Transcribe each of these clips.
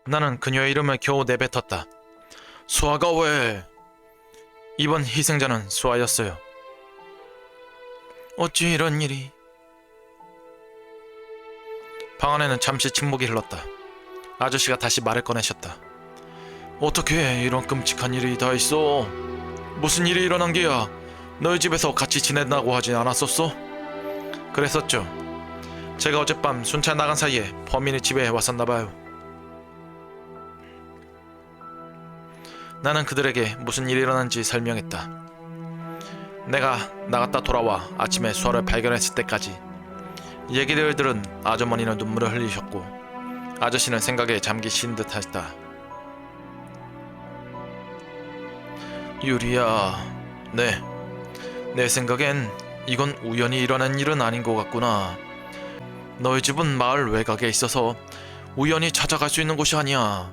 나는 그녀의 이름을 겨우 내뱉었다. 수아가 왜? 이번 희생자는 수아였어요. 어찌 이런 일이? 방 안에는 잠시 침묵이 흘렀다. 아저씨가 다시 말을 꺼내셨다. 어떻게 이런 끔찍한 일이 다 있어? 무슨 일이 일어난 게야? 너희 집에서 같이 지낸다고 하진 않았었어? 그랬었죠. 제가 어젯밤 순찰 나간 사이에 범인이 집에 왔었나봐요. 나는 그들에게 무슨 일이 일어난지 설명했다. 내가 나갔다 돌아와 아침에 수아를 발견했을 때까지. 얘기를 들은 아주머니는 눈물을 흘리셨고 아저씨는 생각에 잠기신 듯 하셨다. 유리야, 네. 내 생각엔 이건 우연히 일어난 일은 아닌 것 같구나. 너희 집은 마을 외곽에 있어서 우연히 찾아갈 수 있는 곳이 아니야.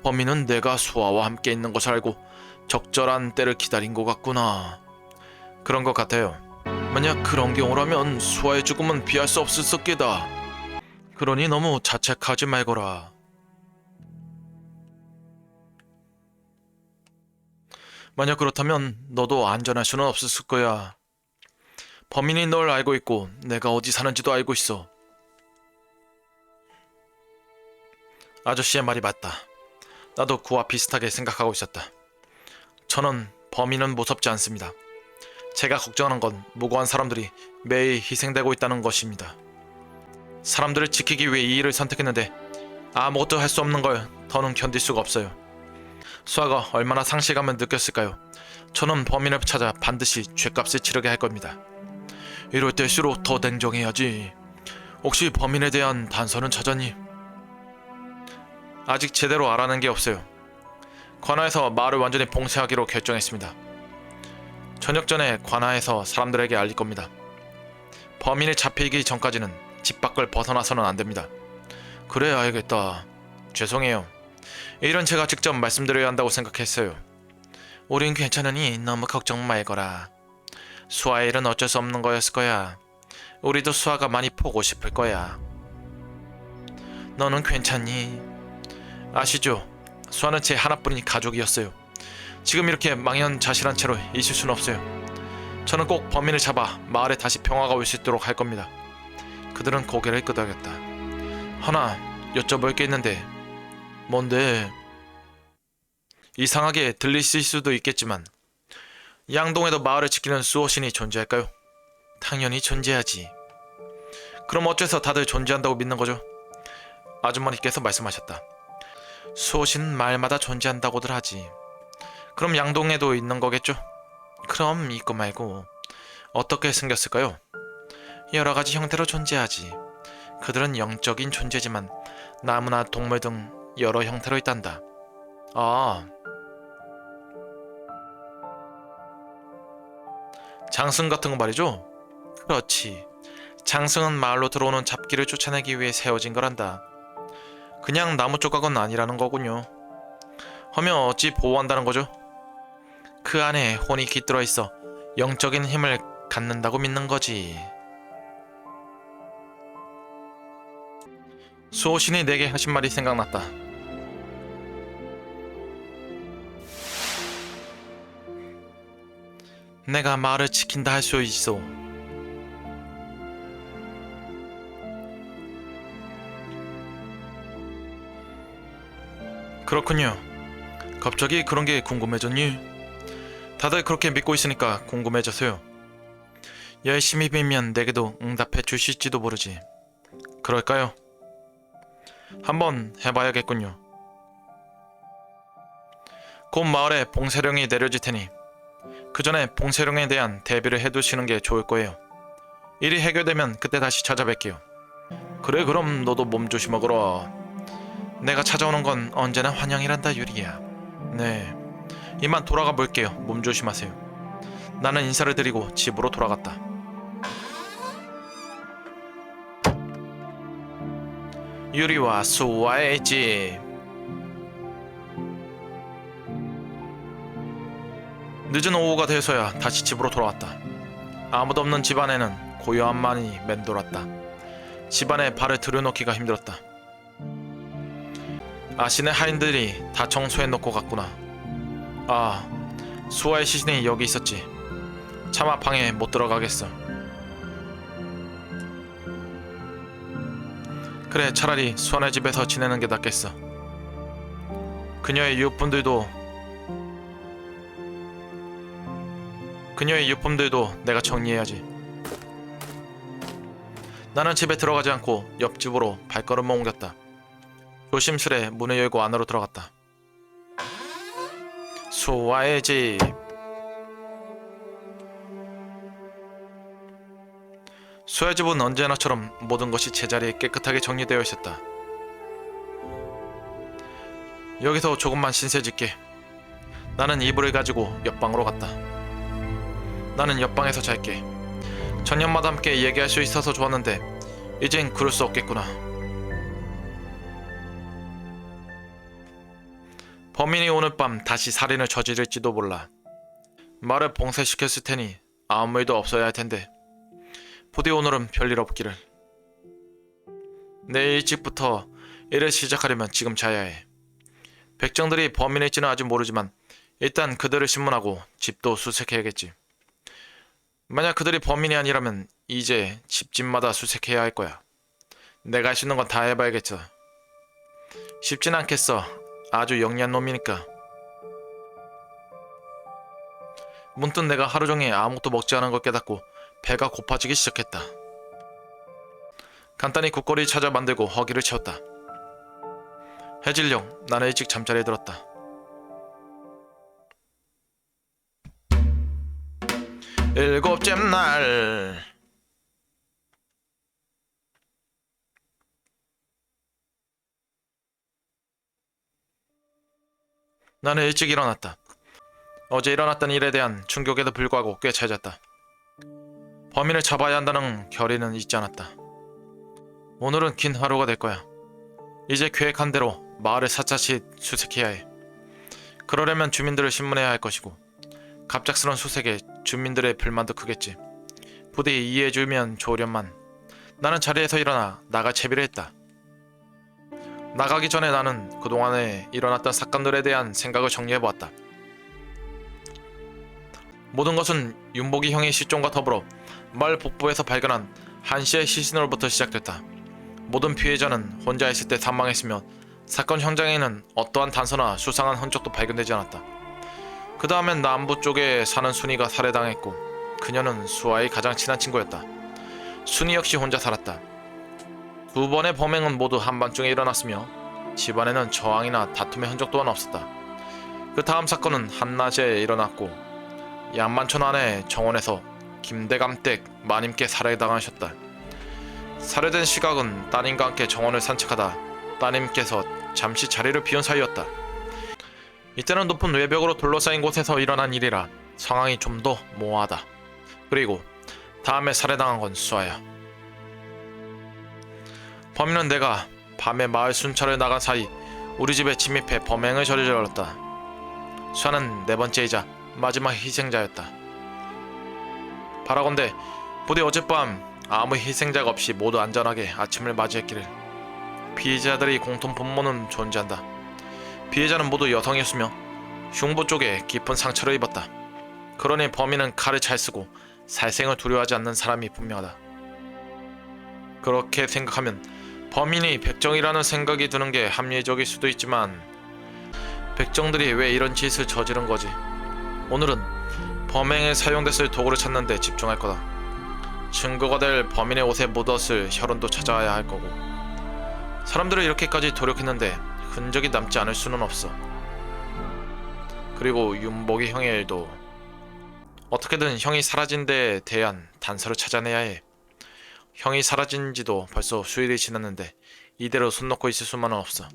범인은 내가 수아와 함께 있는 것을 알고 적절한 때를 기다린 것 같구나. 그런 것 같아요. 만약 그런 경우라면 수아의 죽음은 피할 수 없었을 게다. 그러니 너무 자책하지 말거라. 만약 그렇다면 너도 안전할 수는 없었을 거야. 범인이 널 알고 있고 내가 어디 사는지도 알고 있어. 아저씨의 말이 맞다. 나도 그와 비슷하게 생각하고 있었다. 저는 범인은 무섭지 않습니다. 제가 걱정하는 건 무고한 사람들이 매일 희생되고 있다는 것입니다. 사람들을 지키기 위해 이 일을 선택했는데 아무것도 할 수 없는 걸 더는 견딜 수가 없어요. 수아가 얼마나 상실감을 느꼈을까요? 저는 범인을 찾아 반드시 죗값을 치르게 할 겁니다. 이럴 때일수록 더 냉정해야지. 혹시 범인에 대한 단서는 찾았니? 아직 제대로 알아낸 게 없어요. 관아에서 마을을 완전히 봉쇄하기로 결정했습니다. 저녁 전에 관아에서 사람들에게 알릴 겁니다. 범인이 잡히기 전까지는 집 밖을 벗어나서는 안 됩니다. 그래, 알겠다. 죄송해요. 이런 제가 직접 말씀드려야 한다고 생각했어요. 우린 괜찮으니 너무 걱정 말거라. 수아의 일은 어쩔 수 없는 거였을 거야. 우리도 수아가 많이 보고 싶을 거야. 너는 괜찮니? 아시죠? 수아는 제 하나뿐인 가족이었어요. 지금 이렇게 망연자실한 채로 있을 수는 없어요. 저는 꼭 범인을 잡아 마을에 다시 평화가 올 수 있도록 할 겁니다. 그들은 고개를 끄덕였다. 하나 여쭤볼 게 있는데. 뭔데? 이상하게 들리실 수도 있겠지만 양동에도 마을을 지키는 수호신이 존재할까요? 당연히 존재하지. 그럼 어째서 다들 존재한다고 믿는 거죠? 아주머니께서 말씀하셨다. 수호신은 마을마다 존재한다고들 하지. 그럼 양동에도 있는 거겠죠? 그럼 있고 말고 어떻게 생겼을까요? 여러 가지 형태로 존재하지. 그들은 영적인 존재지만 나무나 동물 등 여러 형태로 있단다. 아, 장승 같은 거 말이죠? 그렇지. 장승은 마을로 들어오는 잡기를 쫓아내기 위해 세워진 거란다. 그냥 나무 조각은 아니라는 거군요. 하면 어찌 보호한다는 거죠? 그 안에 혼이 깃들어 있어 영적인 힘을 갖는다고 믿는 거지. 수호신이 내게 하신 말이 생각났다. 내가 마을을 지킨다 할 수 있어. 그렇군요. 갑자기 그런 게 궁금해졌니? 다들 그렇게 믿고 있으니까 궁금해져서요. 열심히 빌면 내게도 응답해 주실지도 모르지. 그럴까요? 한번 해봐야겠군요. 곧 마을에 봉쇄령이 내려질 테니 그 전에 봉쇄령에 대한 대비를 해두시는 게 좋을 거예요. 일이 해결되면 그때 다시 찾아뵐게요. 그래, 그럼 너도 몸 조심하거라. 내가 찾아오는 건 언제나 환영이란다, 유리야. 네, 이만 돌아가 볼게요. 몸 조심하세요. 나는 인사를 드리고 집으로 돌아갔다. 유리와 수아의 집. 늦은 오후가 돼서야 다시 집으로 돌아왔다. 아무도 없는 집안에는 고요함만이 맴돌았다. 집안에 발을 들여놓기가 힘들었다. 아시네 하인들이 다 청소해놓고 갔구나. 아, 수아의 시신이 여기 있었지. 차마 방에 못 들어가겠어. 그래, 차라리 수아네 집에서 지내는 게 낫겠어. 그녀의 유품들도 내가 정리해야지. 나는 집에 들어가지 않고 옆집으로 발걸음을 옮겼다. 조심스레 문을 열고 안으로 들어갔다. 수아의 집. 수아의 집은 언제나처럼 모든 것이 제자리에 깨끗하게 정리되어 있었다. 여기서 조금만 신세질게. 나는 이불을 가지고 옆방으로 갔다. 나는 옆방에서 잘게. 전년마다 함께 얘기할 수 있어서 좋았는데 이젠 그럴 수 없겠구나. 범인이 오늘 밤 다시 살인을 저지를지도 몰라. 말을 봉쇄시켰을 테니 아무 일도 없어야 할 텐데 부디 오늘은 별일 없기를. 내일 일찍부터 일을 시작하려면 지금 자야 해. 백정들이 범인일지는 아직 모르지만 일단 그들을 신문하고 집도 수색해야겠지. 만약 그들이 범인이 아니라면 이제 집집마다 수색해야 할 거야. 내가 할 수 있는 건 다 해봐야겠어. 쉽진 않겠어. 아주 영리한 놈이니까. 문득 내가 하루 종일 아무것도 먹지 않은 걸 깨닫고 배가 고파지기 시작했다. 간단히 국거리를 찾아 만들고 허기를 채웠다. 해질녘 나는 일찍 잠자리에 들었다. 일곱째 날. 나는 일찍 일어났다. 어제 일어났던 일에 대한 충격에도 불구하고 꽤 잘 잤다. 범인을 잡아야 한다는 결의는 잊지 않았다. 오늘은 긴 하루가 될 거야. 이제 계획한 대로 마을을 사차시 수색해야 해. 그러려면 주민들을 신문해야 할 것이고 갑작스런 수색에 주민들의 불만도 크겠지. 부디 이해해주면 좋으련만. 나는 자리에서 일어나 나갈 채비를 했다. 나가기 전에 나는 그동안에 일어났던 사건들에 대한 생각을 정리해보았다. 모든 것은 윤복이 형의 실종과 더불어 마을 북부에서 발견한 한씨의 시신으로부터 시작됐다. 모든 피해자는 혼자 있을 때 사망했으며 사건 현장에는 어떠한 단서나 수상한 흔적도 발견되지 않았다. 그 다음엔 남부 쪽에 사는 순이가 살해당했고 그녀는 수아의 가장 친한 친구였다. 순이 역시 혼자 살았다. 두 번의 범행은 모두 한밤중에 일어났으며 집안에는 저항이나 다툼의 흔적 또한 없었다. 그 다음 사건은 한낮에 일어났고 양만촌 안의 정원에서 김대감댁 마님께 살해당하셨다. 살해된 시각은 따님과 함께 정원을 산책하다 따님께서 잠시 자리를 비운 사이였다. 이때는 높은 외벽으로 둘러싸인 곳에서 일어난 일이라 상황이 좀 더 모호하다. 그리고 다음에 살해당한 건 수아야. 범인은 내가 밤에 마을 순찰을 나간 사이 우리 집에 침입해 범행을 저질렀다. 수아는 네 번째이자 마지막 희생자였다. 바라건대 부디 어젯밤 아무 희생자가 없이 모두 안전하게 아침을 맞이했기를. 피해자들의 공통 분모는 존재한다. 피해자는 모두 여성이었으며 흉부 쪽에 깊은 상처를 입었다. 그러니 범인은 칼을 잘 쓰고 살생을 두려워하지 않는 사람이 분명하다. 그렇게 생각하면 범인이 백정이라는 생각이 드는 게 합리적일 수도 있지만 백정들이 왜 이런 짓을 저지른 거지? 오늘은 범행에 사용됐을 도구를 찾는 데 집중할 거다. 증거가 될 범인의 옷에 묻었을 혈흔도 찾아야 할 거고 사람들은 이렇게까지 노력했는데 흔적이 남지 않을 수는 없어. 그리고 윤복이 형의 일도 어떻게든 형이 사라진 데에 대한 단서를 찾아내야 해. 형이 사라진 지도 벌써 수일이 지났는데 이대로 손 놓고 있을 수만은 없어.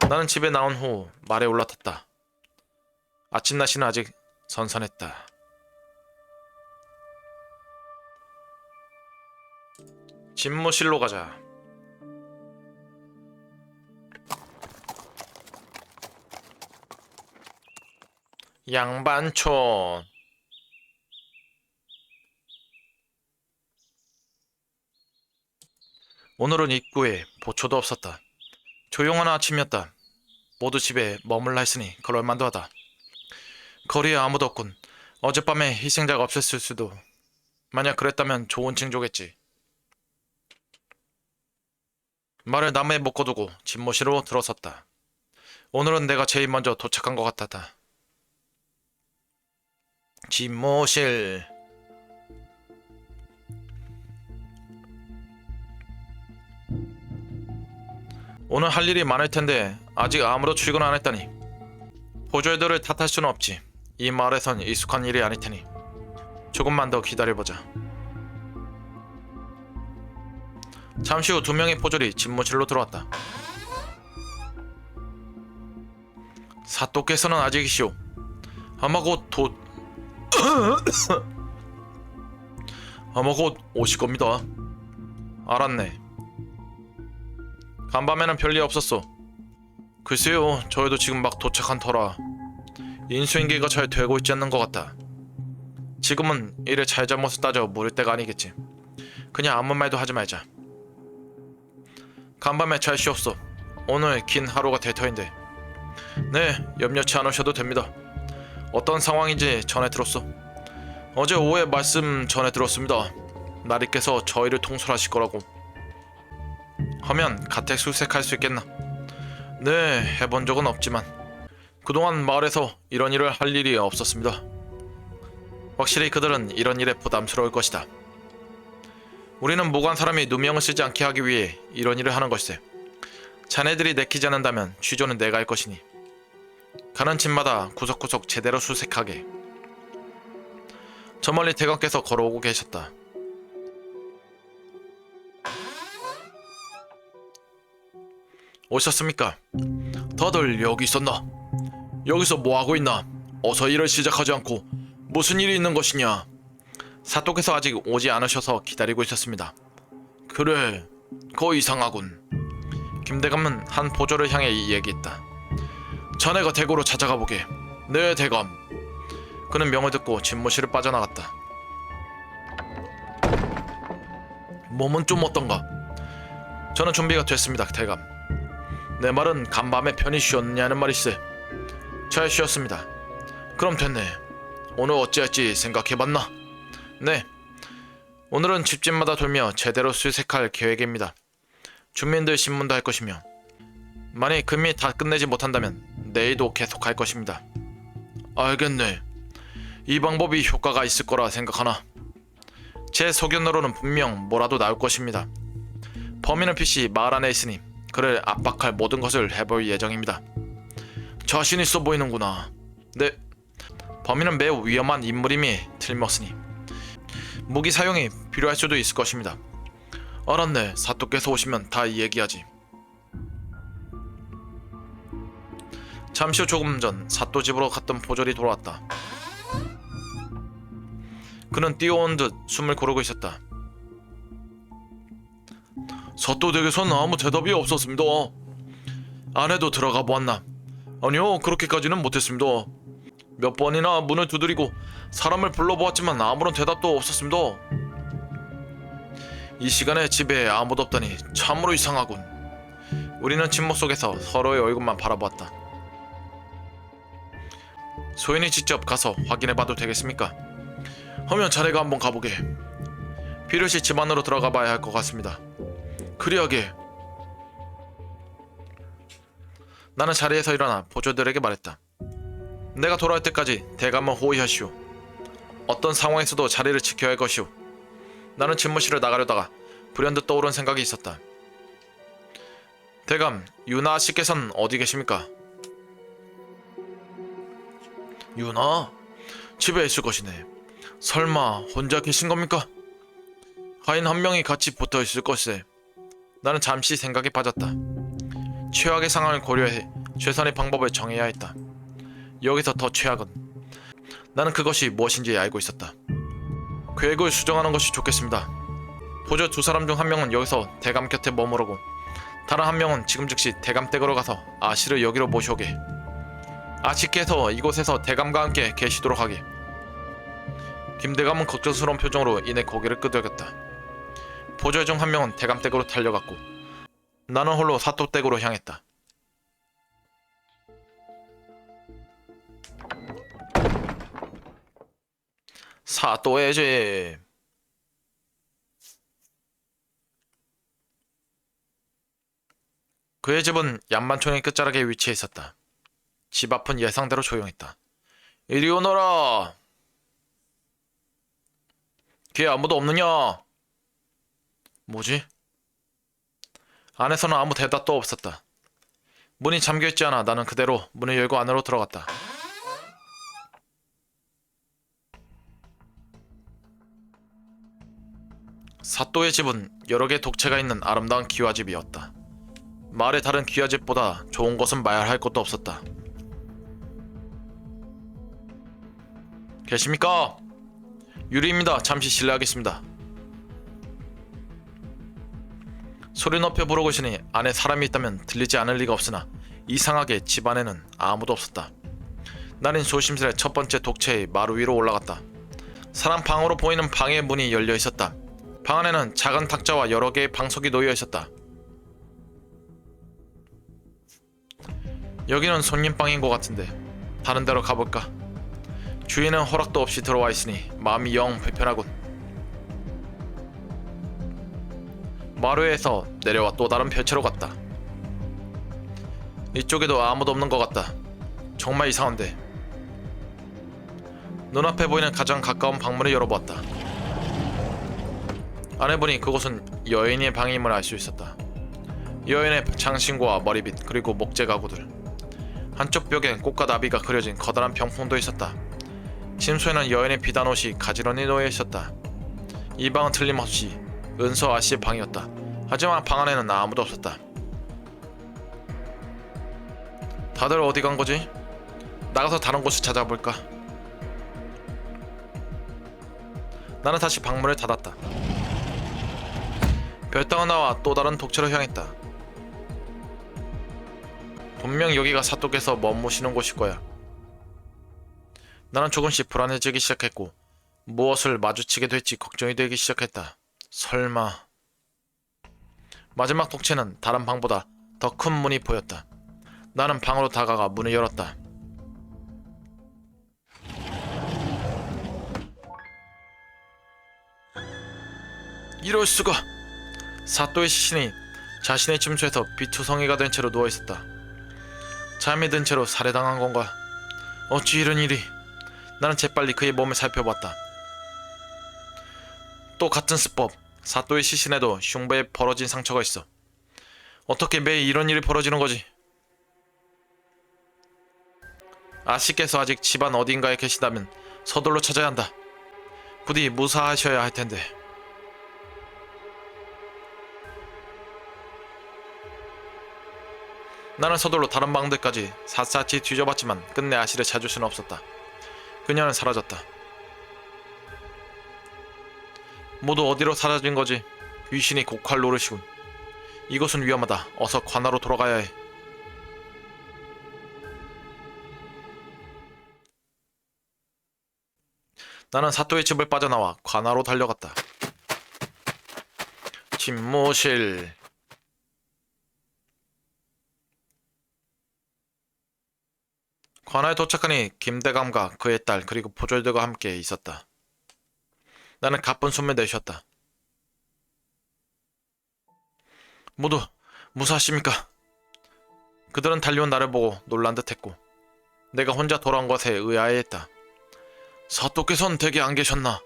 나는 집에 나온 후 말에 올라탔다. 아침 날씨는 아직 선선했다. 집무실로 가자. 양반촌. 오늘은 입구에 보초도 없었다. 조용한 아침이었다. 모두 집에 머물러 했으니 그럴만도 하다. 거리에 아무도 없군. 어젯밤에 희생자가 없었을 수도. 만약 그랬다면 좋은 징조겠지. 말을 나무에 묶어두고 집무실로 들어섰다. 오늘은 내가 제일 먼저 도착한 것 같았다. 집무실. 오늘 할 일이 많을 텐데 아직 아무도 출근 안 했다니. 보조애들을 탓할 수는 없지. 이 마을에선 익숙한 일이 아닐 테니 조금만 더 기다려보자. 잠시 후 2명의 포졸이 집무실로 들어왔다. 사또께서는 아직이시오. 아마 곧 오실 겁니다. 알았네. 간밤에는 별일 없었어. 글쎄요, 저희도 지금 막 도착한 터라 인수인계가 잘 되고 있지 않는 것 같다. 지금은 일의 잘잘못을 따져 물을 때가 아니겠지. 그냥 아무 말도 하지 말자. 간밤에 잘 쉬었어. 오늘 긴 하루가 될 터인데. 네, 염려치 않으셔도 됩니다. 어떤 상황인지 전해 들었어. 어제 오후에 말씀 전해 들었습니다. 나리께서 저희를 통솔하실 거라고. 하면 가택수색할 수 있겠나? 네, 해본 적은 없지만 그동안 마을에서 이런 일을 할 일이 없었습니다. 확실히 그들은 이런 일에 부담스러울 것이다. 우리는 무고한 사람이 누명을 쓰지 않게 하기 위해 이런 일을 하는 것이세. 자네들이 내키지 않는다면 취조는 내가 할 것이니 가는 집마다 구석구석 제대로 수색하게. 저 멀리 대감께서 걸어오고 계셨다. 오셨습니까? 다들 여기 있었나? 여기서 뭐하고 있나? 어서 일을 시작하지 않고 무슨 일이 있는 것이냐? 사또께서 아직 오지 않으셔서 기다리고 있었습니다. 그래, 거의 이상하군. 김대감은 한 보조를 향해 얘기했다. 자네가 대구로 찾아가 보게. 네, 대감. 그는 명을 듣고 집무실을 빠져나갔다. 몸은 좀 어떤가? 저는 준비가 됐습니다, 대감. 내 말은 간밤에 편히 쉬었느냐는 말이세. 잘 쉬었습니다. 그럼 됐네. 오늘 어찌할지 생각해봤나? 네. 오늘은 집집마다 돌며 제대로 수색할 계획입니다. 주민들 신문도 할 것이며 만약 금이 다 끝내지 못한다면 내일도 계속할 것입니다. 알겠네. 이 방법이 효과가 있을 거라 생각하나? 제 소견으로는 분명 뭐라도 나올 것입니다. 범인은 필시 마을 안에 있으니 그를 압박할 모든 것을 해볼 예정입니다. 자신 있어 보이는구나. 네. 범인은 매우 위험한 인물임이 틀림없으니 무기 사용이 필요할 수도 있을 것입니다. 알았네. 사또께서 오시면 다 얘기하지. 잠시 후 조금 전 사또 집으로 갔던 포졸이 돌아왔다. 그는 뛰어온 듯 숨을 고르고 있었다. 사또 댁에선 아무 대답이 없었습니다. 안에도 들어가 보았나? 아니요, 그렇게까지는 못했습니다. 몇 번이나 문을 두드리고 사람을 불러보았지만 아무런 대답도 없었습니다. 이 시간에 집에 아무도 없다니 참으로 이상하군. 우리는 침묵 속에서 서로의 얼굴만 바라보았다. 소인이 직접 가서 확인해봐도 되겠습니까? 하면 자네가 한번 가보게. 필요시 집 안으로 들어가 봐야 할 것 같습니다. 그리하게. 나는 자리에서 일어나 보조들에게 말했다. 내가 돌아올 때까지 대감은 호위하시오. 어떤 상황에서도 자리를 지켜야 할 것이오. 나는 집무실을 나가려다가 불현듯 떠오른 생각이 있었다. 대감, 유나 씨께서는 어디 계십니까? 유나? 집에 있을 것이네. 설마 혼자 계신 겁니까? 하인 한 명이 같이 붙어 있을 것이세. 나는 잠시 생각에 빠졌다. 최악의 상황을 고려해 최선의 방법을 정해야 했다. 여기서 더 최악은 나는 그것이 무엇인지 알고 있었다. 계획을 수정하는 것이 좋겠습니다. 보조 2사람 중 한 명은 여기서 대감 곁에 머무르고 다른 한 명은 지금 즉시 대감 댁으로 가서 아씨를 여기로 모셔오게. 아씨께서 이곳에서 대감과 함께 계시도록 하게. 김대감은 걱정스러운 표정으로 이내 고개를 끄덕였다. 보조 중 한 명은 대감댁으로 달려갔고 나는 홀로 사또댁으로 향했다. 사또의 집. 그의 집은 양반총의 끝자락에 위치해 있었다. 집 앞은 예상대로 조용했다. 이리 오너라. 뒤에 아무도 없느냐? 뭐지? 안에서는 아무 대답도 없었다. 문이 잠겨있지 않아 나는 그대로 문을 열고 안으로 들어갔다. 사또의 집은 여러 개의 독채가 있는 아름다운 기와집이었다. 마을의 다른 기와집보다 좋은 것은 말할 것도 없었다. 계십니까? 유리입니다. 잠시 실례하겠습니다. 소리 높여 부르고 있으니 안에 사람이 있다면 들리지 않을 리가 없으나 이상하게 집 안에는 아무도 없었다. 나는 조심스레 첫 번째 독채의 마루 위로 올라갔다. 사람 방으로 보이는 방의 문이 열려 있었다. 방 안에는 작은 탁자와 여러 개의 방석이 놓여 있었다. 여기는 손님방인 것 같은데 다른 데로 가볼까? 주인은 허락도 없이 들어와 있으니 마음이 영 불편하군. 마루에서 내려와 또 다른 별채로 갔다. 이쪽에도 아무도 없는 것 같다. 정말 이상한데. 눈앞에 보이는 가장 가까운 방문을 열어보았다. 안에 보니 그곳은 여인의 방임을 알 수 있었다. 여인의 장신구와 머리빗 그리고 목재 가구들. 한쪽 벽엔 꽃과 나비가 그려진 커다란 병풍도 있었다. 침소에는 여인의 비단옷이 가지런히 놓여 있었다. 이 방은 틀림없이 은서 아씨의 방이었다. 하지만 방 안에는 아무도 없었다. 다들 어디 간 거지? 나가서 다른 곳을 찾아볼까? 나는 다시 방문을 닫았다. 별당은 나와 또 다른 독채로 향했다. 분명 여기가 사또께서 머무시는 곳일 거야. 나는 조금씩 불안해지기 시작했고 무엇을 마주치게 될지 걱정이 되기 시작했다. 설마... 마지막 독채는 다른 방보다 더 큰 문이 보였다. 나는 방으로 다가가 문을 열었다. 이럴 수가! 사또의 시신이 자신의 침소에서 비투성이가 된 채로 누워있었다. 잠이 든 채로 살해당한 건가? 어찌 이런 일이? 나는 재빨리 그의 몸을 살펴봤다. 또 같은 수법. 사또의 시신에도 흉부에 벌어진 상처가 있어. 어떻게 매일 이런 일이 벌어지는 거지? 아씨께서 아직 집안 어딘가에 계시다면 서둘러 찾아야 한다. 부디 무사하셔야 할 텐데. 나는 서둘러 다른 방들까지 샅샅이 뒤져봤지만 끝내 아씨를 찾을 수는 없었다. 그녀는 사라졌다. 모두 어디로 사라진 거지? 귀신이 곡할 노릇이군. 이곳은 위험하다. 어서 관하로 돌아가야 해. 나는 사또의 집을 빠져나와 관하로 달려갔다. 집무실. 관하에 도착하니 김대감과 그의 딸 그리고 보졸들과 함께 있었다. 나는 가쁜 숨을 내쉬었다. 모두 무사하십니까? 그들은 달려온 나를 보고 놀란 듯했고 내가 혼자 돌아온 것에 의아해했다. 사또께서는 댁에 안 계셨나?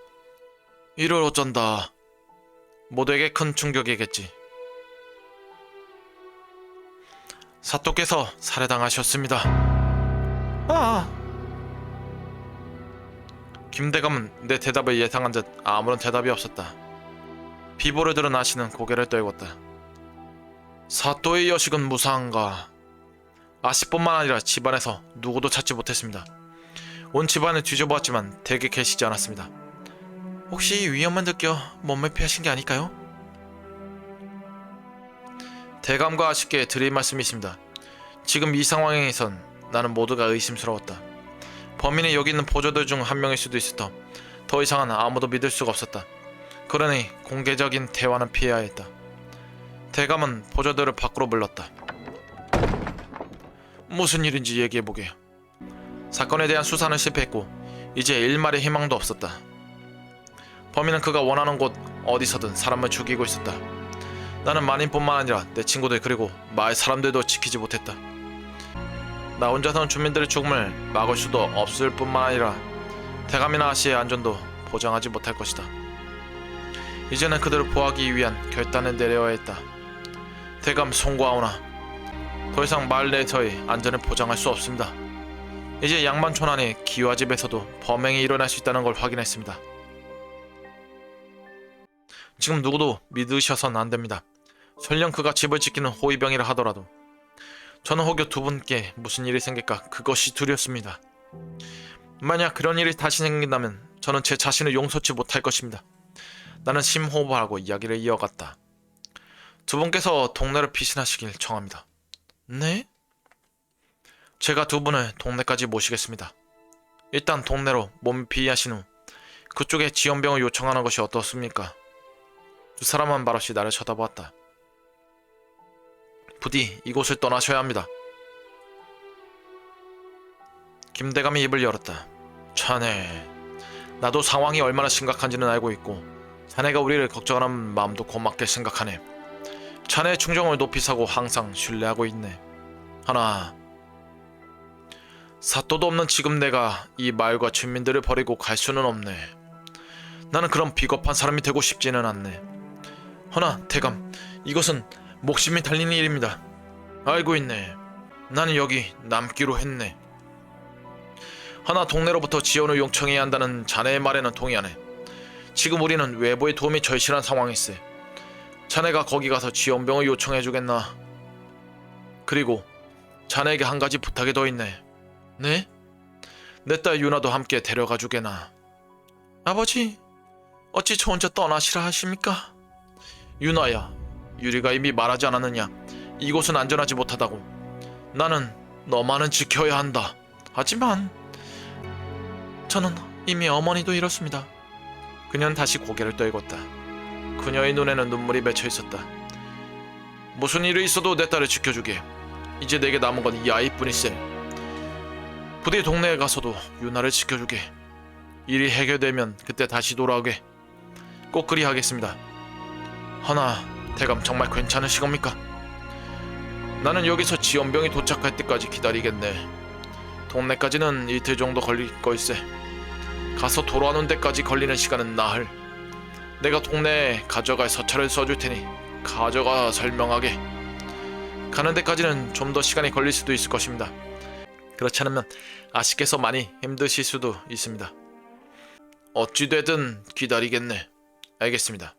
이를 어쩐다. 모두에게 큰 충격이겠지. 사또께서 살해당하셨습니다. 김대감은 내 대답을 예상한 듯 아무런 대답이 없었다. 비보를 들은 아씨는 고개를 떨궜다. 사또의 여식은 무사한가? 아씨뿐만 아니라 집안에서 누구도 찾지 못했습니다. 온 집안을 뒤져보았지만 댁에 계시지 않았습니다. 혹시 위험을 느껴 몸을 피하신 게 아닐까요? 대감과 아씨께 드릴 말씀이 있습니다. 지금 이 상황에선 나는 모두가 의심스러웠다. 범인이 여기 있는 보조들 중 한 명일 수도 있었다. 더 이상은 아무도 믿을 수가 없었다. 그러니 공개적인 대화는 피해야 했다. 대감은 보조들을 밖으로 불렀다. 무슨 일인지 얘기해보게. 사건에 대한 수사는 실패했고 이제 일말의 희망도 없었다. 범인은 그가 원하는 곳 어디서든 사람을 죽이고 있었다. 나는 만인뿐만 아니라 내 친구들 그리고 마을 사람들도 지키지 못했다. 나 혼자서는 주민들의 죽음을 막을 수도 없을 뿐만 아니라 대감이나 아씨의 안전도 보장하지 못할 것이다. 이제는 그들을 보호하기 위한 결단을 내려야 했다. 대감 송구하오나 더 이상 마을 내에서의 안전을 보장할 수 없습니다. 이제 양반촌 안의 기와집에서도 범행이 일어날 수 있다는 걸 확인했습니다. 지금 누구도 믿으셔선 안 됩니다. 설령 그가 집을 지키는 호위병이라 하더라도 저는 혹여 두 분께 무슨 일이 생길까 그것이 두렵습니다. 만약 그런 일이 다시 생긴다면 저는 제 자신을 용서치 못할 것입니다. 나는 심호흡을 하고 이야기를 이어갔다. 두 분께서 동네를 피신하시길 청합니다. 네? 제가 두 분을 동네까지 모시겠습니다. 일단 동네로 몸 피하신 후 그쪽에 지원병을 요청하는 것이 어떻습니까? 두 사람은 말없이 나를 쳐다보았다. 부디 이곳을 떠나셔야 합니다. 김대감이 입을 열었다. 자네, 나도 상황이 얼마나 심각한지는 알고 있고 자네가 우리를 걱정하는 마음도 고맙게 생각하네. 자네의 충정을 높이 사고 항상 신뢰하고 있네. 하나, 사또도 없는 지금 내가 이 마을과 주민들을 버리고 갈 수는 없네. 나는 그런 비겁한 사람이 되고 싶지는 않네. 허나 대감, 이것은 목숨이 달리는 일입니다. 알고 있네. 나는 여기 남기로 했네. 하나 동네로부터 지원을 요청해야 한다는 자네의 말에는 동의하네. 지금 우리는 외부의 도움이 절실한 상황일세. 자네가 거기 가서 지원병을 요청해주겠나? 그리고 자네에게 한 가지 부탁이 더 있네. 네? 내 딸 유나도 함께 데려가주게나. 아버지, 어찌 저 혼자 떠나시라 하십니까? 유나야, 유리가 이미 말하지 않았느냐? 이곳은 안전하지 못하다고. 나는 너만은 지켜야 한다. 하지만 저는 이미 어머니도 잃었습니다. 그녀는 다시 고개를 떨궜다. 그녀의 눈에는 눈물이 맺혀 있었다. 무슨 일이 있어도 내 딸을 지켜주게. 이제 내게 남은 건 이 아이뿐일세. 부디 동네에 가서도 유나를 지켜주게. 일이 해결되면 그때 다시 돌아오게. 꼭 그리 하겠습니다. 하나, 대감 정말 괜찮으시겁니까? 나는 여기서 지원병이 도착할 때까지 기다리겠네. 동네까지는 이틀 정도 걸릴 걸세. 가서 돌아오는 데까지 걸리는 시간은 나흘. 내가 동네에 가져갈 서찰을 써줄 테니 가져가 설명하게. 가는 데까지는 좀 더 시간이 걸릴 수도 있을 것입니다. 그렇지 않으면 아씨께서 많이 힘드실 수도 있습니다. 어찌되든 기다리겠네. 알겠습니다.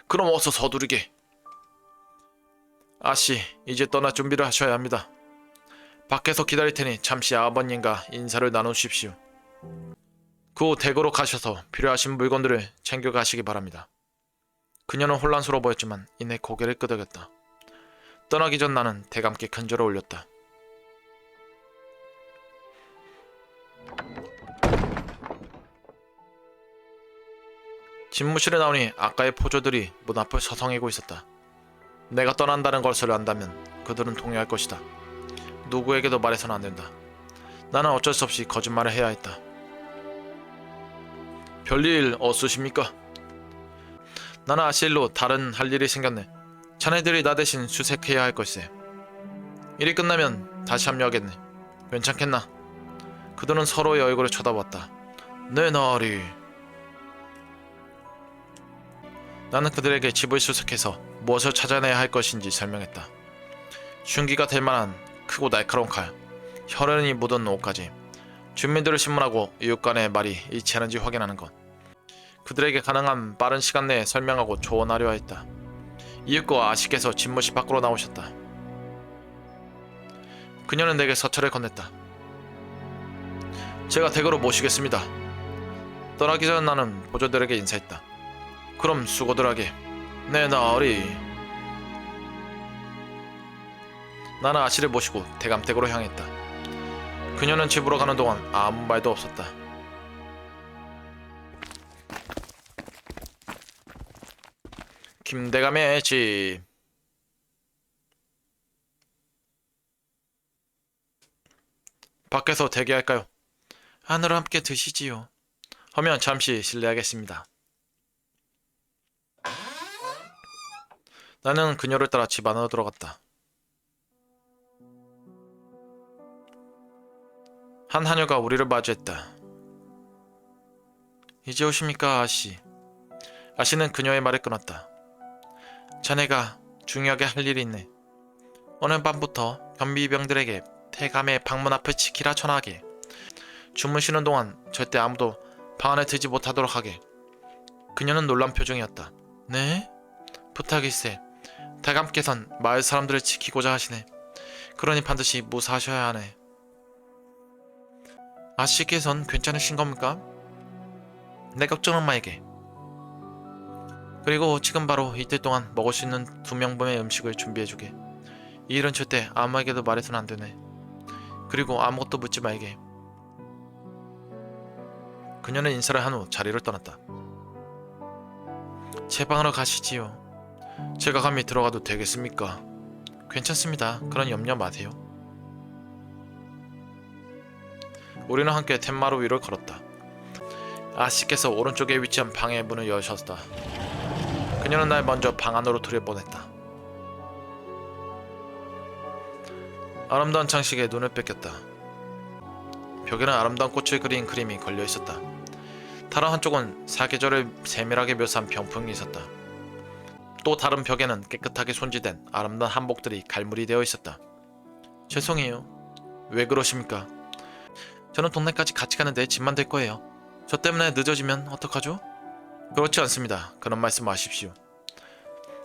그럼 어서 서두르게. 아씨, 이제 떠날 준비를 하셔야 합니다. 밖에서 기다릴 테니 잠시 아버님과 인사를 나누십시오. 그 후 댁으로 가셔서 필요하신 물건들을 챙겨가시기 바랍니다. 그녀는 혼란스러워 보였지만 이내 고개를 끄덕였다. 떠나기 전 나는 대감께 큰절을 올렸다. 집무실에 나오니 아까의 포조들이 문 앞을 서성이고 있었다. 내가 떠난다는 것을 안다면 그들은 동요할 것이다. 누구에게도 말해서는 안 된다. 나는 어쩔 수 없이 거짓말을 해야 했다. 별일 없으십니까? 나는 아실로 다른 할 일이 생겼네. 자네들이 나 대신 수색해야 할 걸세. 일이 끝나면 다시 합류하겠네. 괜찮겠나? 그들은 서로의 얼굴을 쳐다봤다. 내 나으리. 나는 그들에게 집을 수색해서 무엇을 찾아내야 할 것인지 설명했다. 흉기가 될 만한 크고 날카로운 칼, 혈흔이 묻은 옷까지 주민들을 신문하고 이웃 간의 말이 일치하는지 확인하는 것. 그들에게 가능한 빠른 시간 내에 설명하고 조언하려 했다. 이웃과 아씨께서 집무실 밖으로 나오셨다. 그녀는 내게 서찰을 건넸다. 제가 댁으로 모시겠습니다. 떠나기 전 나는 보조들에게 인사했다. 그럼 수고들 하게. 네, 나으리. 나는 아씨를 모시고 대감댁으로 향했다. 그녀는 집으로 가는 동안 아무 말도 없었다. 김대감의 집. 밖에서 대기할까요? 안으로 함께 드시지요. 하면 잠시 실례하겠습니다. 나는 그녀를 따라 집 안으로 들어갔다. 한 하녀가 우리를 마주했다. 이제 오십니까, 아씨? 아씨는 그녀의 말을 끊었다. 자네가 중요하게 할 일이 있네. 오늘 밤부터 경비병들에게 태감의 방문 앞을 지키라 전하게. 주무시는 동안 절대 아무도 방 안에 들지 못하도록 하게. 그녀는 놀란 표정이었다. 네? 부탁일세. 태감께선 마을 사람들을 지키고자 하시네. 그러니 반드시 무사하셔야 하네. 아씨께선 괜찮으신 겁니까? 내 걱정은 말게. 그리고 지금 바로 이틀 동안 먹을 수 있는 2명분의 음식을 준비해주게. 이 일은 절대 아무에게도 말해서는 안 되네. 그리고 아무것도 묻지 말게. 그녀는 인사를 한 후 자리를 떠났다. 제 방으로 가시지요. 제가 감히 들어가도 되겠습니까? 괜찮습니다. 그런 염려 마세요. 우리는 함께 텐마루 위를 걸었다. 아씨께서 오른쪽에 위치한 방의 문을 여셨다. 그녀는 날 먼저 방 안으로 들여보냈다. 아름다운 장식에 눈을 뺏겼다. 벽에는 아름다운 꽃을 그린 그림이 걸려있었다. 다른 한쪽은 사계절을 세밀하게 묘사한 병풍이 있었다. 또 다른 벽에는 깨끗하게 손질된 아름다운 한복들이 갈무리 되어 있었다. 죄송해요. 왜 그러십니까? 저는 동네까지 같이 가는데 집만 될 거예요. 저 때문에 늦어지면 어떡하죠? 그렇지 않습니다. 그런 말씀 마십시오.